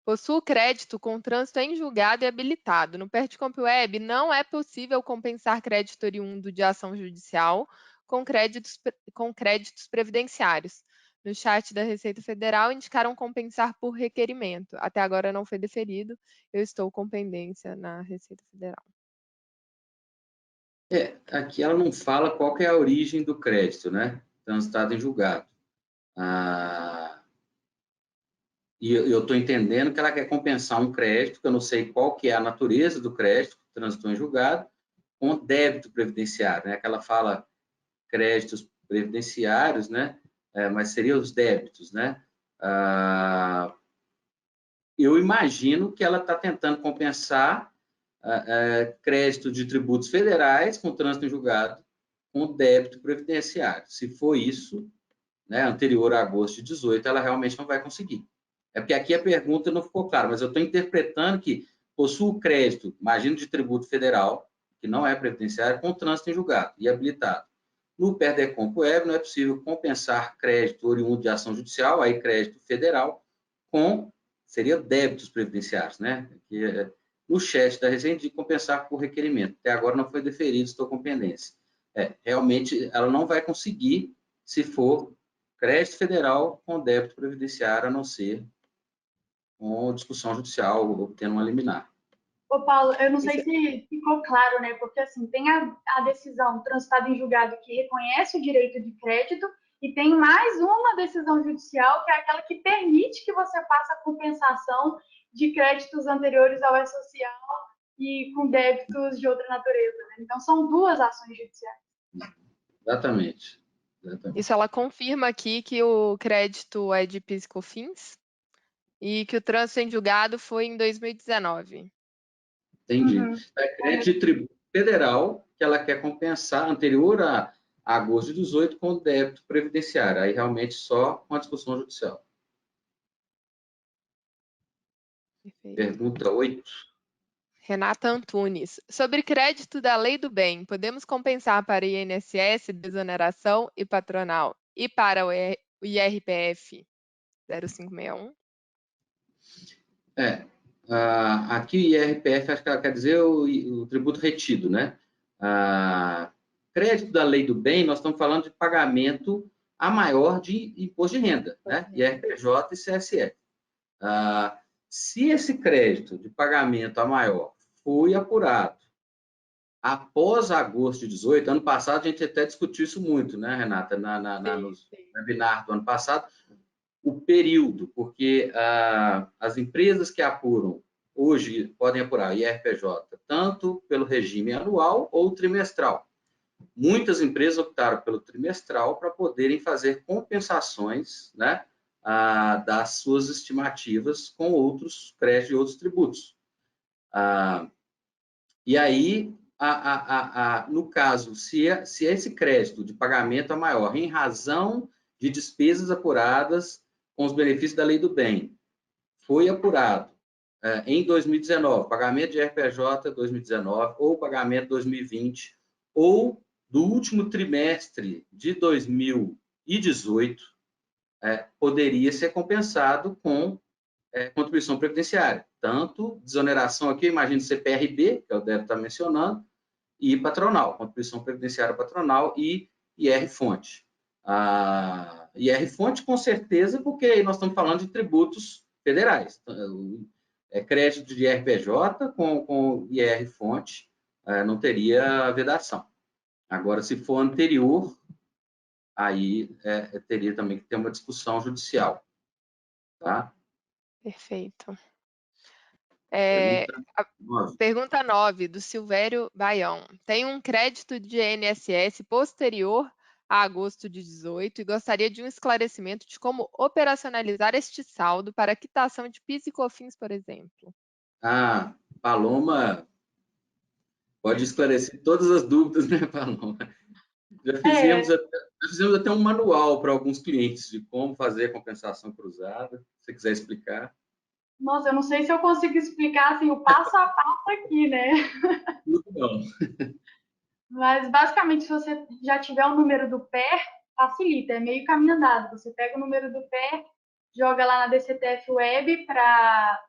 Possuo crédito com trânsito em julgado e habilitado. No Perticomp Web, não é possível compensar crédito oriundo de ação judicial com créditos previdenciários. No chat da Receita Federal, indicaram compensar por requerimento. Até agora não foi deferido. Eu estou com pendência na Receita Federal. Aqui ela não fala qual que é a origem do crédito, né? Transitado em julgado. E eu estou entendendo que ela quer compensar um crédito, que eu não sei qual que é a natureza do crédito, que transitou em julgado, com débito previdenciário, né? Que ela fala créditos previdenciários, né? Mas seriam os débitos, né? Eu imagino que ela está tentando compensar crédito de tributos federais com trânsito em julgado com débito previdenciário. Se for isso, né, anterior a agosto de 18, ela realmente não vai conseguir. É porque aqui a pergunta não ficou clara, mas eu estou interpretando que possui crédito, imagino, de tributo federal, que não é previdenciário, com trânsito em julgado e habilitado. No Perdecomp Web não é possível compensar crédito oriundo de ação judicial, aí crédito federal, seria débitos previdenciários, né? Que, no chat da Receita de compensar por requerimento. Até agora não foi deferido, estou com pendência. Realmente, ela não vai conseguir se for crédito federal com débito previdenciário, a não ser com discussão judicial, obtendo uma liminar. Ô, Paulo, eu não sei se ficou claro, né? Porque, assim, tem a decisão transitada em julgado que reconhece o direito de crédito e tem mais uma decisão judicial, que é aquela que permite que você faça a compensação de créditos anteriores ao E-Social e com débitos de outra natureza, né? Então, são duas ações judiciais. Exatamente. Isso ela confirma aqui que o crédito é de PIS e COFINS e que o trânsito em julgado foi em 2019. Entendi. É crédito de tributo federal que ela quer compensar anterior a agosto de 18 com débito previdenciário. Aí realmente só com a discussão judicial. Perfeito. Pergunta 8. Renata Antunes. Sobre crédito da Lei do Bem, podemos compensar para INSS, desoneração e patronal e para o IRPF 0561? Aqui o IRPF, acho que ela quer dizer o tributo retido, né? Crédito da Lei do Bem, nós estamos falando de pagamento a maior de imposto de renda, né? IRPJ e CSE. Se esse crédito de pagamento a maior foi apurado após agosto de 18, ano passado a gente até discutiu isso muito, né, Renata, nos webinar do ano passado, o período, porque as empresas que apuram hoje podem apurar IRPJ tanto pelo regime anual ou trimestral. Muitas empresas optaram pelo trimestral para poderem fazer compensações, né, das suas estimativas com outros créditos e outros tributos. E aí, no caso, se esse crédito de pagamento é maior em razão de despesas apuradas com os benefícios da Lei do Bem, foi apurado em 2019, pagamento de RPJ 2019, ou pagamento 2020, ou do último trimestre de 2018, poderia ser compensado com contribuição previdenciária. Tanto desoneração aqui, imagino CPRB, que é o débito está mencionando, e patronal, contribuição previdenciária patronal e IR-fonte. IR-fonte, com certeza, porque nós estamos falando de tributos federais. Crédito de IRPJ com IR-fonte não teria vedação. Agora, se for anterior, aí teria também que ter uma discussão judicial. Tá? Perfeito. Pergunta 9, do Silvério Baião. Tem um crédito de INSS posterior a agosto de 18 e gostaria de um esclarecimento de como operacionalizar este saldo para quitação de PIS e COFINS, por exemplo. Paloma pode esclarecer todas as dúvidas, né, Paloma? Já fizemos até um manual para alguns clientes de como fazer a compensação cruzada, se você quiser explicar. Nossa, eu não sei se eu consigo explicar assim, o passo a passo aqui, né? Não. Mas, basicamente, se você já tiver o número do PER, facilita, é meio caminho andado. Você pega o número do PER, joga lá na DCTF Web para...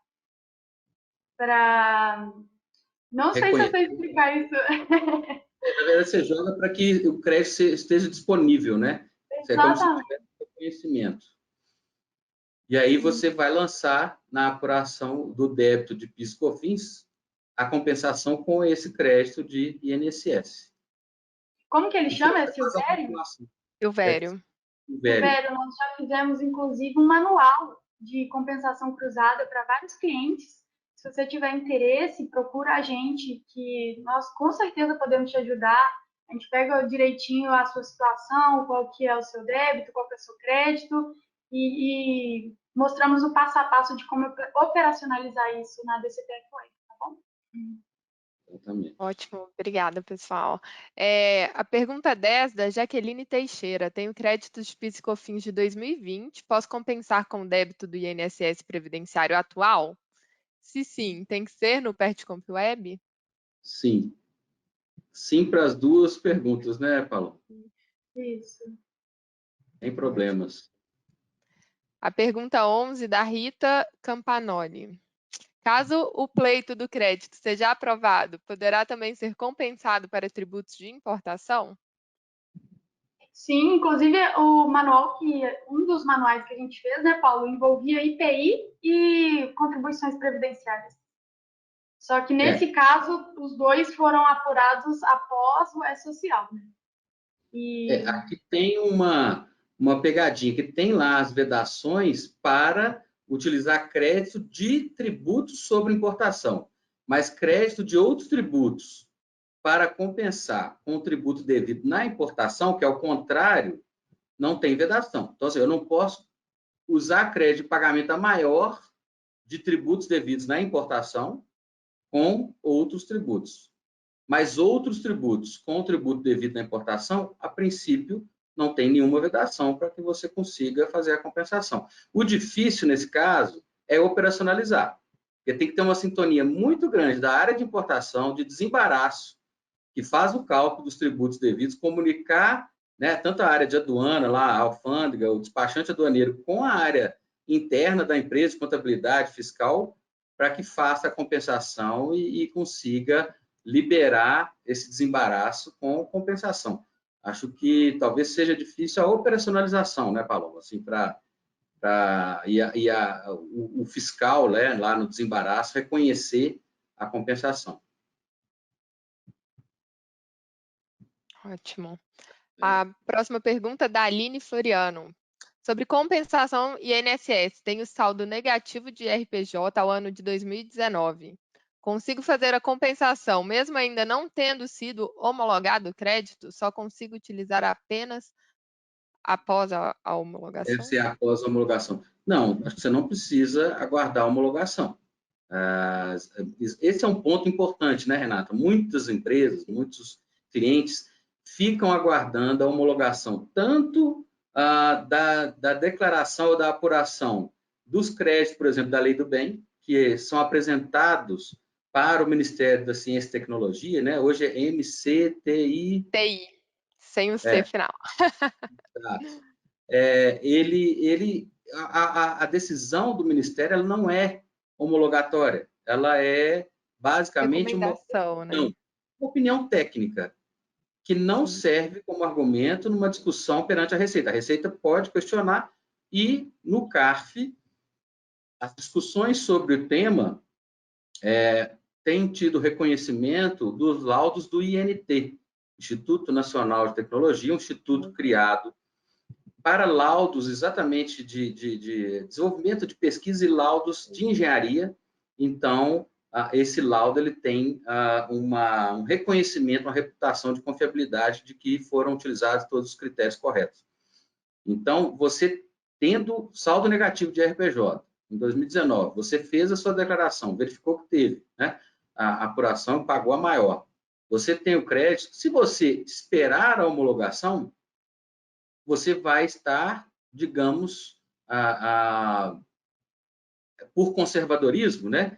Não sei se eu sei explicar isso. Na verdade, você joga para que o crédito esteja disponível, né? É como se tivesse reconhecimento. E aí você vai lançar na apuração do débito de PIS e COFINS a compensação com esse crédito de INSS. Como que ele chama? É Silvério? Silvério. Silvério, nós já fizemos, inclusive, um manual de compensação cruzada para vários clientes. Se você tiver interesse, procura a gente, que nós com certeza podemos te ajudar. A gente pega direitinho a sua situação, qual que é o seu débito, qual que é o seu crédito, e mostramos o passo a passo de como operacionalizar isso na DCTF Web, tá bom? Exatamente. Ótimo, obrigada, pessoal. A pergunta 10, da Jaqueline Teixeira. Tenho créditos de PIS e COFINS de 2020. Posso compensar com o débito do INSS previdenciário atual? Se sim, tem que ser no PertComp Web? Sim. Sim para as duas perguntas, né, Paulo? Isso. Sem problemas. A pergunta 11, da Rita Campanoli. Caso o pleito do crédito seja aprovado, poderá também ser compensado para tributos de importação? Sim, inclusive o manual um dos manuais que a gente fez, né, Paulo, envolvia IPI e contribuições previdenciárias. Só que nesse caso, os dois foram apurados após o E-Social, né? Aqui tem uma pegadinha, que tem lá as vedações para utilizar crédito de tributos sobre importação, mas crédito de outros tributos para compensar com o tributo devido na importação, que é o contrário, não tem vedação. Então, assim, eu não posso usar crédito de pagamento maior de tributos devidos na importação com outros tributos. Mas outros tributos com o tributo devido na importação, a princípio, não tem nenhuma vedação para que você consiga fazer a compensação. O difícil, nesse caso, é operacionalizar, porque tem que ter uma sintonia muito grande da área de importação, de desembaraço, que faz o cálculo dos tributos devidos, comunicar, né, tanto a área de aduana, lá, a alfândega, o despachante aduaneiro, com a área interna da empresa, de contabilidade fiscal, para que faça a compensação e consiga liberar esse desembaraço com compensação. Acho que talvez seja difícil a operacionalização, né, Paloma? Assim, o fiscal, né, lá no desembaraço, reconhecer a compensação. Ótimo. A próxima pergunta é da Aline Floriano. Sobre compensação e INSS, tenho saldo negativo de RPJ ao ano de 2019. Consigo fazer a compensação, mesmo ainda não tendo sido homologado o crédito? Só consigo utilizar apenas após a homologação? Deve ser após a homologação. Não, acho que você não precisa aguardar a homologação. Esse é um ponto importante, né, Renata? Muitas empresas, muitos clientes ficam aguardando a homologação, tanto da declaração ou da apuração dos créditos, por exemplo, da Lei do Bem, que são apresentados para o Ministério da Ciência e Tecnologia, né? Hoje é MCTI. TI, sem o C final. A decisão do Ministério ela não é homologatória, ela é basicamente uma Recomendação, né? opinião técnica, que não serve como argumento numa discussão perante a Receita. A Receita pode questionar e, no CARF, as discussões sobre o tema têm tido reconhecimento dos laudos do INT, Instituto Nacional de Tecnologia, um instituto criado para laudos exatamente de desenvolvimento de pesquisa e laudos de engenharia. Então, esse laudo ele tem um reconhecimento, uma reputação de confiabilidade de que foram utilizados todos os critérios corretos. Então, você tendo saldo negativo de RPJ em 2019, você fez a sua declaração, verificou que teve, né, a apuração e pagou a maior. Você tem o crédito. Se você esperar a homologação, você vai estar, digamos, por conservadorismo, né?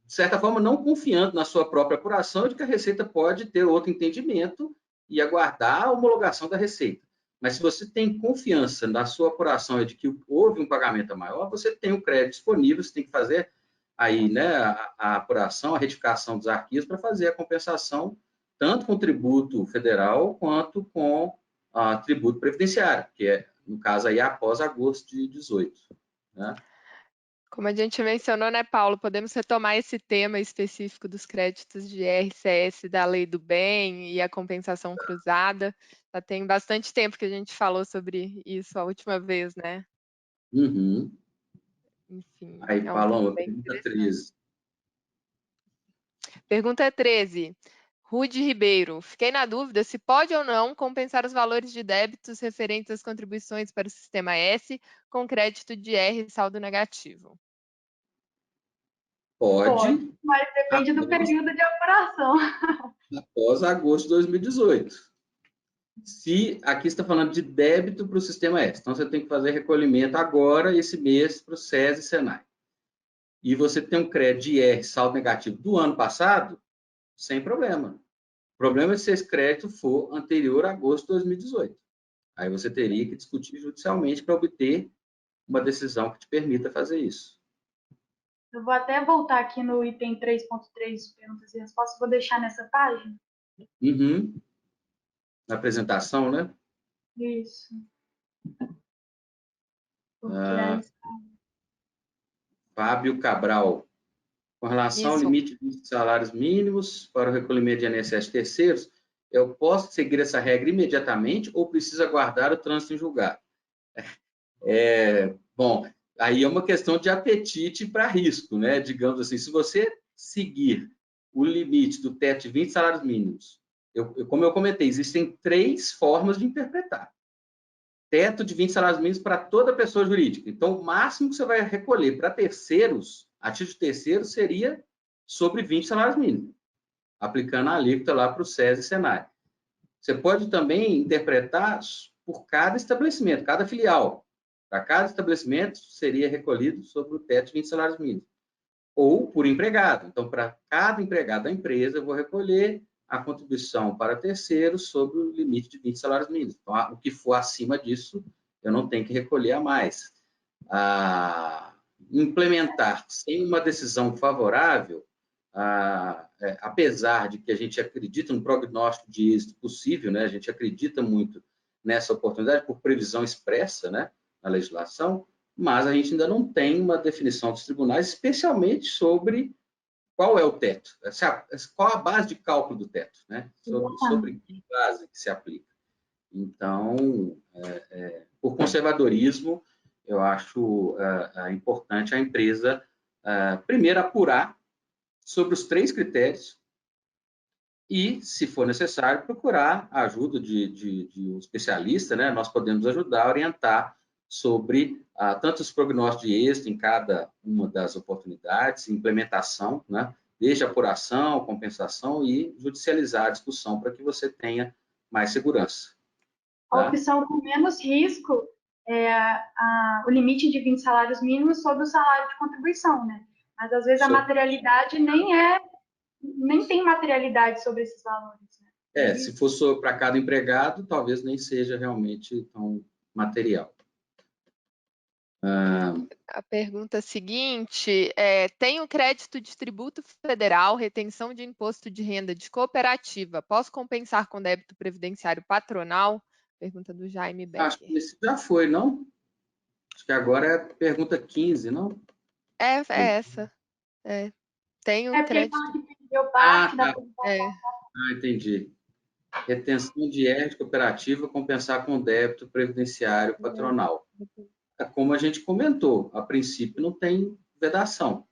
De certa forma, não confiando na sua própria apuração de que a Receita pode ter outro entendimento e aguardar a homologação da Receita. Mas se você tem confiança na sua apuração de que houve um pagamento maior, você tem o crédito disponível, você tem que fazer aí, né, a apuração, a retificação dos arquivos para fazer a compensação, tanto com tributo federal quanto com tributo previdenciário, que é, no caso, aí após agosto de 2018. Né? Como a gente mencionou, né, Paulo, podemos retomar esse tema específico dos créditos de RCS da Lei do Bem e a compensação cruzada. Já tem bastante tempo que a gente falou sobre isso a última vez, né? Uhum. Enfim, Aí, é um tema Paloma, bem pergunta interessante. 13. Pergunta 13. Rude Ribeiro, fiquei na dúvida se pode ou não compensar os valores de débitos referentes às contribuições para o Sistema S com crédito de R saldo negativo. Pode, mas depende do período de apuração. Após agosto de 2018. Se aqui está falando de débito para o Sistema S, então você tem que fazer recolhimento agora, esse mês, para o SES e Senai. E você tem um crédito de R saldo negativo do ano passado, sem problema. O problema é se esse crédito for anterior a agosto de 2018. Aí você teria que discutir judicialmente para obter uma decisão que te permita fazer isso. Eu vou até voltar aqui no item 3.3, perguntas e respostas, vou deixar nessa página. Uhum. Na apresentação, né? Isso. Porque Fábio Cabral. Com relação ao Isso. limite de salários mínimos para o recolhimento de INSS de terceiros, eu posso seguir essa regra imediatamente ou preciso aguardar o trânsito em julgado? Bom, aí é uma questão de apetite para risco, né? Digamos assim, se você seguir o limite do teto de 20 salários mínimos, como eu comentei, existem 3 formas de interpretar. Teto de 20 salários mínimos para toda pessoa jurídica. Então, o máximo que você vai recolher para terceiros, a título de terceiros, seria sobre 20 salários mínimos, aplicando a alíquota lá para o SES e Senai. Você pode também interpretar por cada estabelecimento, cada filial. Para cada estabelecimento, seria recolhido sobre o teto de 20 salários mínimos. Ou por empregado. Então, para cada empregado da empresa, eu vou recolher a contribuição para terceiros sobre o limite de 20 salários mínimos. Então, o que for acima disso, eu não tenho que recolher a mais. Implementar sem uma decisão favorável, apesar de que a gente acredita no prognóstico de êxito possível, né? A gente acredita muito nessa oportunidade por previsão expressa, né, na legislação, mas a gente ainda não tem uma definição dos tribunais, especialmente sobre qual é o teto, qual a base de cálculo do teto, né? Sobre que base que se aplica. Então, por conservadorismo, eu acho importante a empresa, primeiro, apurar sobre os 3 critérios e, se for necessário, procurar a ajuda de um especialista, né? Nós podemos ajudar a orientar sobre tanto os prognósticos de êxito em cada uma das oportunidades, implementação, né? Desde apuração, compensação e judicializar a discussão para que você tenha mais segurança. A opção com menos risco é o limite de 20 salários mínimos sobre o salário de contribuição, né? Mas, às vezes, a materialidade nem tem materialidade sobre esses valores, né? Se for para cada empregado, talvez nem seja realmente tão material. A pergunta seguinte é: tenho crédito de tributo federal, retenção de imposto de renda de cooperativa, posso compensar com débito previdenciário patronal? Pergunta do Jaime Becker. Acho que esse já foi, não? Acho que agora é a pergunta 15, não? É essa. Tenho crédito. Porque ele perdeu parte da entendi. Retenção de IR de cooperativa, compensar com débito previdenciário patronal. Como a gente comentou, a princípio não tem vedação.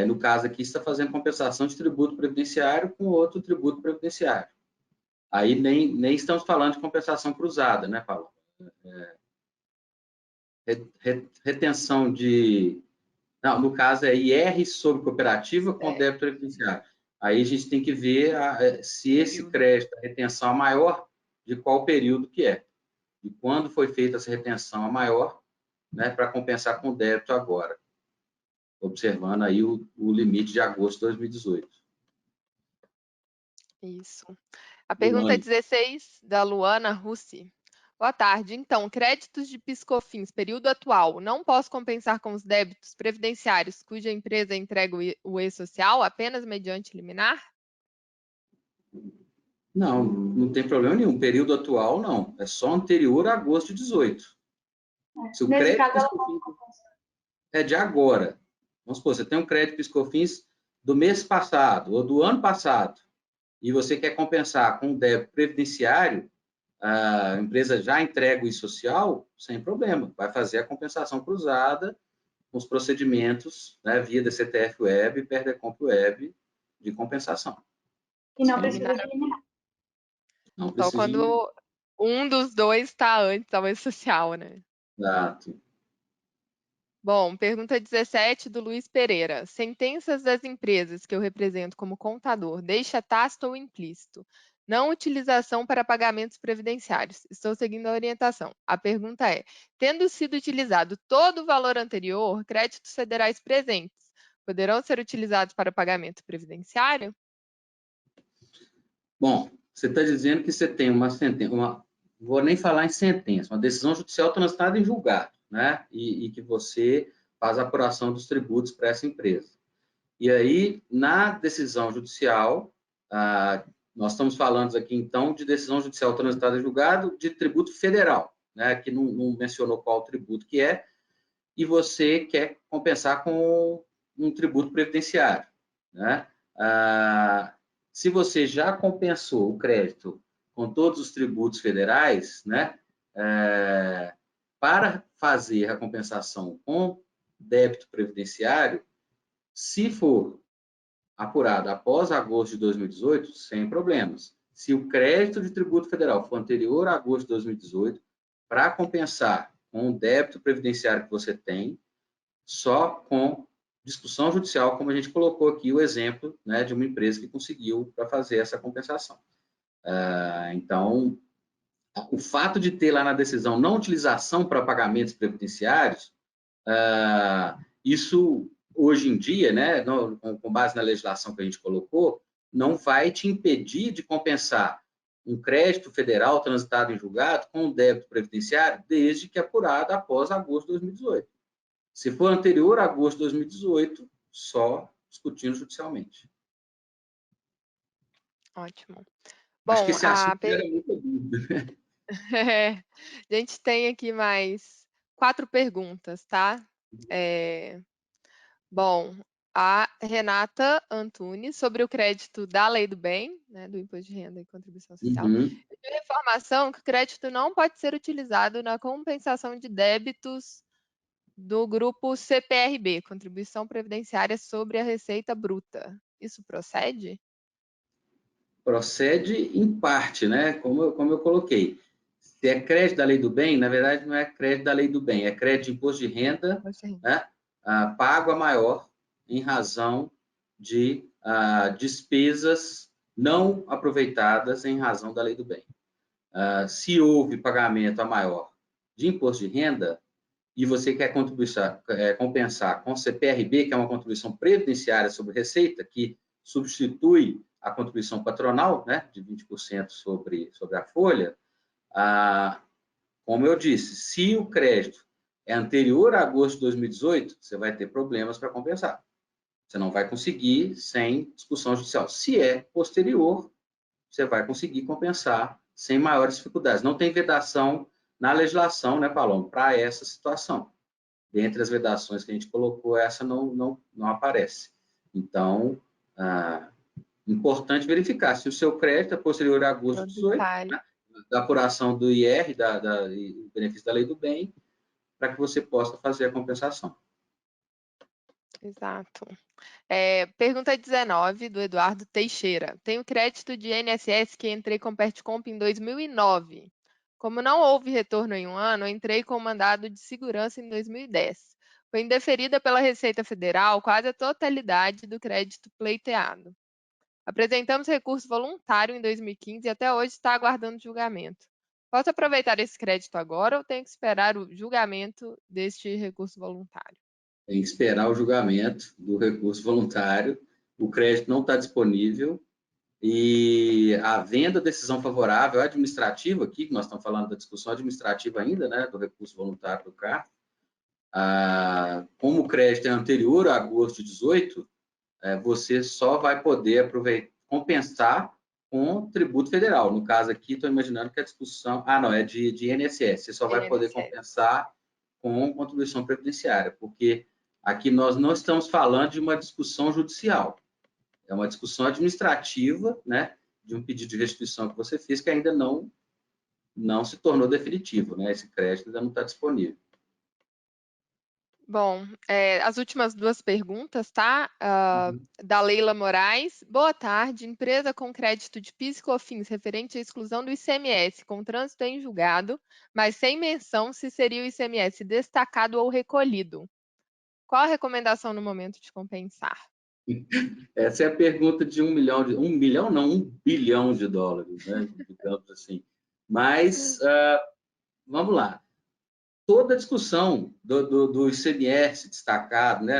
No caso aqui, está fazendo compensação de tributo previdenciário com outro tributo previdenciário. Aí nem estamos falando de compensação cruzada, né, Paulo? Retenção de... Não, no caso é IR sobre cooperativa com débito previdenciário. Aí a gente tem que ver se esse crédito, a retenção é maior, de qual período que é. E quando foi feita essa retenção a maior, né, para compensar com débito agora. Observando aí o limite de agosto de 2018. Isso. A pergunta 16, da Luana Russi. Boa tarde. Então, créditos de PIS/COFINS, período atual, não posso compensar com os débitos previdenciários cuja empresa entrega o E-Social apenas mediante liminar? Não tem problema nenhum. Período atual, não. É só anterior a agosto de 18. Se o Nesse crédito caso, é de agora. Vamos supor, você tem um crédito PIS/COFINS do mês passado ou do ano passado e você quer compensar com o débito previdenciário, a empresa já entrega o E-Social, sem problema. Vai fazer a compensação cruzada com os procedimentos, né, via DCTF Web e Perdecomp Web de compensação. E não precisa de liminar. Não precisa. Só quando um dos dois está antes da E-Social, né? Exato. Bom, pergunta 17 do Luiz Pereira. Sentenças das empresas que eu represento como contador, deixa tácito ou implícito. Não utilização para pagamentos previdenciários. Estou seguindo a orientação. A pergunta é: tendo sido utilizado todo o valor anterior, créditos federais presentes poderão ser utilizados para pagamento previdenciário? Bom, você está dizendo que você tem uma sentença, vou nem falar em sentença, uma decisão judicial transitada em julgado, né? E que você faz a apuração dos tributos para essa empresa. E aí, na decisão judicial, nós estamos falando aqui, então, de decisão judicial transitada em julgado de tributo federal, né? Que não mencionou qual tributo que é, e você quer compensar com um tributo previdenciário, né? Se você já compensou o crédito com todos os tributos federais, né? Para fazer a compensação com débito previdenciário, se for apurado após agosto de 2018, sem problemas. Se o crédito de tributo federal for anterior a agosto de 2018, para compensar com o débito previdenciário que você tem, só com discussão judicial, como a gente colocou aqui o exemplo, né, de uma empresa que conseguiu para fazer essa compensação. Então, o fato de ter lá na decisão não utilização para pagamentos previdenciários, isso hoje em dia, né, com base na legislação que a gente colocou, não vai te impedir de compensar um crédito federal transitado em julgado com um débito previdenciário, desde que apurado após agosto de 2018. Se for anterior a agosto de 2018, só discutindo judicialmente. Ótimo. Acho Bom, que esse assunto era muito dúvida. A gente tem aqui mais 4 perguntas, tá? Bom, a Renata Antunes, sobre o crédito da Lei do Bem, né, do Imposto de Renda e Contribuição Social. A informação que o crédito não pode ser utilizado na compensação de débitos do grupo CPRB, Contribuição Previdenciária sobre a Receita Bruta. Isso procede? Procede em parte, né? Como eu coloquei. Se é crédito da Lei do Bem, na verdade não é crédito da Lei do Bem, é crédito de imposto de renda, né? Pago a maior em razão de despesas não aproveitadas em razão da Lei do Bem. Se houve pagamento a maior de imposto de renda e você quer compensar com CPRB, que é uma contribuição previdenciária sobre receita, que substitui a contribuição patronal, né, de 20% sobre a folha, como eu disse, se o crédito é anterior a agosto de 2018, você vai ter problemas para compensar. Você não vai conseguir sem discussão judicial. Se é posterior, você vai conseguir compensar sem maiores dificuldades. Não tem vedação na legislação, né, Paloma, para essa situação. Dentre as vedações que a gente colocou, essa não aparece. Então, importante verificar se o seu crédito é posterior a agosto de 2018, né, da apuração do IR, do benefício da Lei do Bem, para que você possa fazer a compensação. Exato. Pergunta 19, do Eduardo Teixeira. Tenho crédito de INSS que entrei com Pertcomp em 2009. Como não houve retorno em um ano, entrei com mandado de segurança em 2010. Foi indeferida pela Receita Federal quase a totalidade do crédito pleiteado. Apresentamos recurso voluntário em 2015 e até hoje está aguardando julgamento. Posso aproveitar esse crédito agora ou tenho que esperar o julgamento deste recurso voluntário? Tem que esperar o julgamento do recurso voluntário. O crédito não está disponível e havendo a decisão favorável administrativa, aqui que nós estamos falando da discussão administrativa ainda, né, do recurso voluntário do CARF, como o crédito é anterior a agosto de 2018, você só vai poder compensar com tributo federal. No caso aqui, estou imaginando que a discussão... não, é de INSS. Você só vai poder compensar com contribuição previdenciária, porque aqui nós não estamos falando de uma discussão judicial. É uma discussão administrativa, né, de um pedido de restituição que você fez que ainda não se tornou definitivo, né? Esse crédito ainda não está disponível. Bom, as últimas 2 perguntas, tá? Da Leila Moraes. Boa tarde. Empresa com crédito de PIS e COFINS referente à exclusão do ICMS com trânsito em julgado, mas sem menção se seria o ICMS destacado ou recolhido. Qual a recomendação no momento de compensar? Essa é a pergunta de $1 bilhão de dólares, né? Digamos assim. Mas, vamos lá. Toda a discussão do ICMS destacado, né?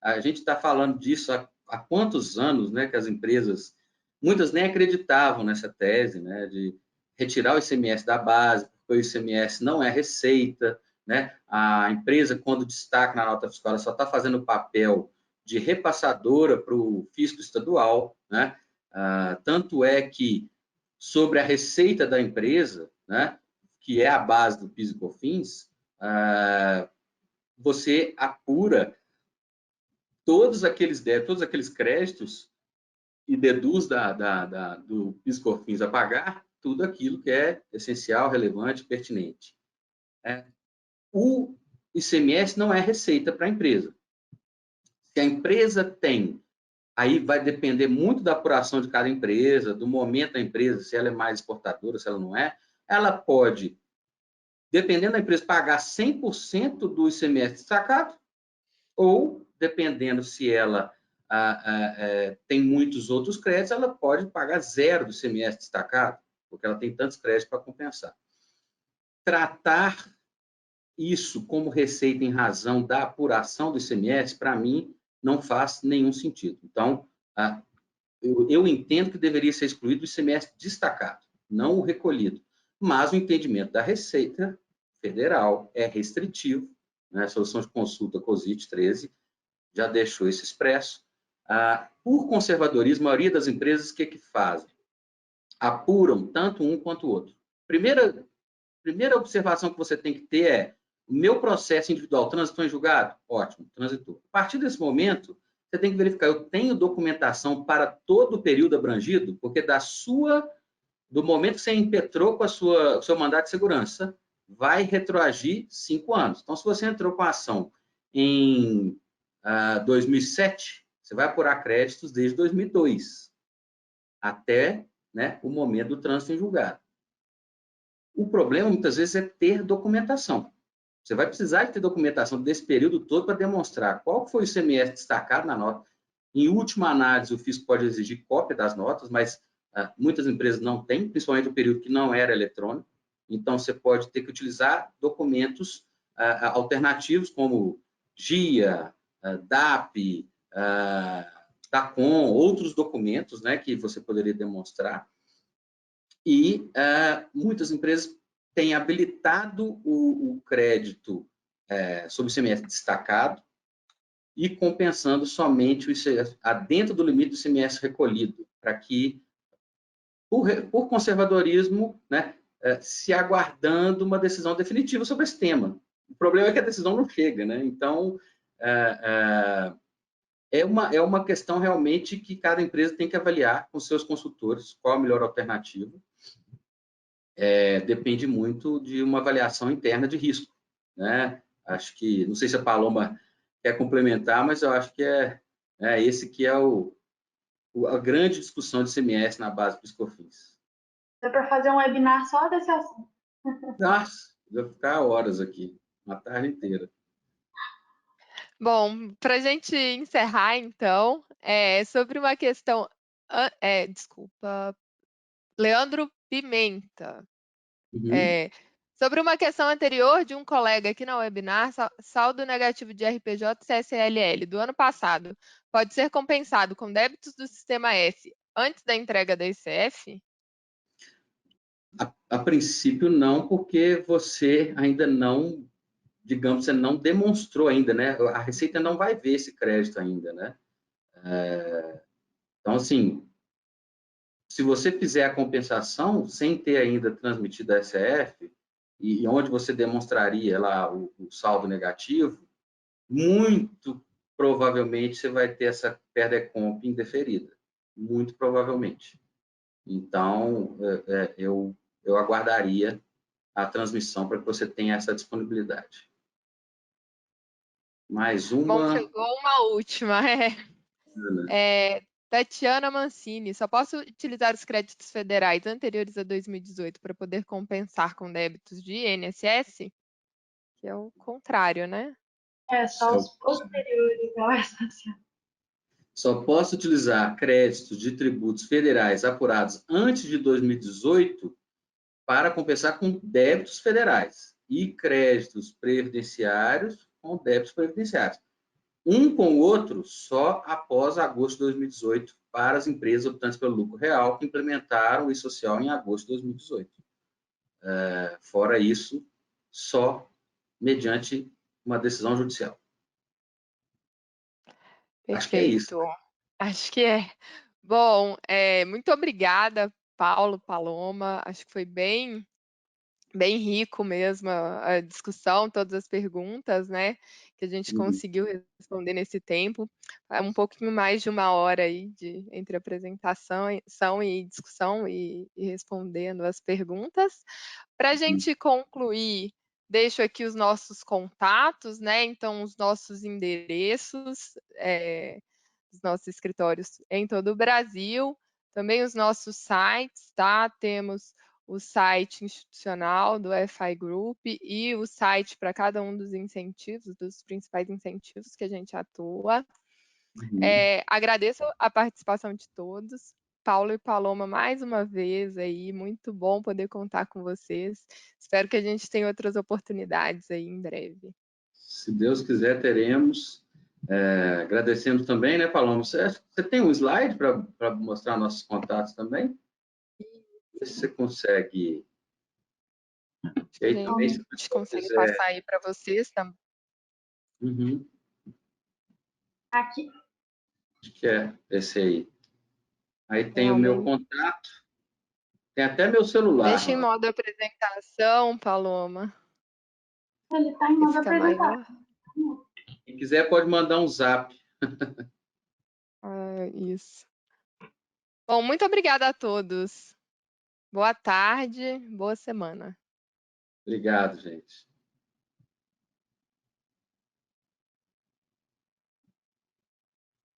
A gente está falando disso há quantos anos, né? Que as empresas, muitas nem acreditavam nessa tese, né? De retirar o ICMS da base, porque o ICMS não é receita, né? A empresa, quando destaca na nota fiscal, ela só está fazendo o papel de repassadora para o fisco estadual, né? Tanto é que, sobre a receita da empresa, né, que é a base do PIS e COFINS, você apura todos aqueles débitos, todos aqueles créditos e deduz do PIS e COFINS a pagar tudo aquilo que é essencial, relevante, pertinente. O ICMS não é receita para a empresa. Se a empresa tem, aí vai depender muito da apuração de cada empresa, do momento da empresa, se ela é mais exportadora, se ela não é, ela pode, dependendo da empresa, pagar 100% do ICMS destacado, ou, dependendo se ela tem muitos outros créditos, ela pode pagar zero do ICMS destacado, porque ela tem tantos créditos para compensar. Tratar isso como receita em razão da apuração do ICMS, para mim, não faz nenhum sentido. Então, eu entendo que deveria ser excluído o ICMS destacado, não o recolhido. Mas o entendimento da Receita Federal é restritivo, né? A solução de consulta COSIT 13 já deixou isso expresso. Por conservadorismo, a maioria das empresas, o que fazem? Apuram tanto um quanto o outro. Primeira observação que você tem que ter é: o meu processo individual transitou em julgado? Ótimo, transitou. A partir desse momento, você tem que verificar: eu tenho documentação para todo o período abrangido? Porque do momento que você impetrou com o seu mandato de segurança, vai retroagir 5 anos. Então, se você entrou com a ação em 2007, você vai apurar créditos desde 2002, até, né, o momento do trânsito em julgado. O problema, muitas vezes, é ter documentação. Você vai precisar de ter documentação desse período todo para demonstrar qual foi o ICMS destacado na nota. Em última análise, o fisco pode exigir cópia das notas, mas muitas empresas não têm, principalmente no período que não era eletrônico. Então, você pode ter que utilizar documentos alternativos, como GIA, DAP, DACOM, outros documentos, né, que você poderia demonstrar. E muitas empresas têm habilitado o crédito sobre o ICMS destacado e compensando somente o ICMS, dentro do limite do ICMS recolhido, para que, por conservadorismo, né, se aguardando uma decisão definitiva sobre esse tema. O problema é que a decisão não chega, né? Então, é uma questão realmente que cada empresa tem que avaliar com seus consultores qual a melhor alternativa. Depende muito de uma avaliação interna de risco, né? Acho que, não sei se a Paloma quer complementar, mas eu acho que esse que é a grande discussão de ICMS na base do PIS/COFINS. Dá para fazer um webinar só desse assunto. Nossa, vou ficar horas aqui, uma tarde inteira. Bom, para a gente encerrar, então, sobre uma questão... desculpa. Leandro Pimenta. Uhum. Sobre uma questão anterior de um colega aqui na webinar, saldo negativo de RPJ CSLL do ano passado pode ser compensado com débitos do Sistema S antes da entrega da ICF? A princípio, não, porque você ainda não, digamos, você não demonstrou ainda, né? A Receita não vai ver esse crédito ainda, né? Então, assim, se você fizer a compensação sem ter ainda transmitido a SF, e onde você demonstraria lá o saldo negativo, muito provavelmente você vai ter essa PERDECOMP indeferida. Muito provavelmente. Então, eu aguardaria a transmissão para que você tenha essa disponibilidade. Mais uma. Bom, chegou uma última. Tatiana Mancini, só posso utilizar os créditos federais anteriores a 2018 para poder compensar com débitos de INSS? Que é o contrário, né? Só os posteriores ao essencial. Só posso utilizar créditos de tributos federais apurados antes de 2018 para compensar com débitos federais e créditos previdenciários com débitos previdenciários. Um com o outro só após agosto de 2018 para as empresas optantes pelo lucro real que implementaram o e-social em agosto de 2018. Fora isso, só mediante uma decisão judicial. Perfeito. Acho que é isso. Acho que é. Bom, muito obrigada, Paulo, Paloma. Acho que foi bem rico mesmo a discussão, todas as perguntas, né, que a gente conseguiu responder nesse tempo. É um pouquinho mais de 1 hora aí entre apresentação e discussão e respondendo as perguntas. Para a gente concluir, deixo aqui os nossos contatos, né? Então, os nossos endereços, os nossos escritórios em todo o Brasil, também os nossos sites, tá? Temos o site institucional do FI Group e o site para cada um dos incentivos, dos principais incentivos que a gente atua. Agradeço a participação de todos. Paulo e Paloma, mais uma vez aí, muito bom poder contar com vocês. Espero que a gente tenha outras oportunidades aí em breve. Se Deus quiser, teremos. Agradecendo também, né, Paloma? Você tem um slide para mostrar nossos contatos também? Vê se você consegue. A gente consegue passar aí para vocês também. Aqui. Acho que é esse aí. Aí tem o meu contato. Tem até meu celular. Deixa em modo apresentação, Paloma. Ele está em modo apresentação. Quem quiser pode mandar um zap. Isso. Bom, muito obrigada a todos. Boa tarde, boa semana. Obrigado, gente.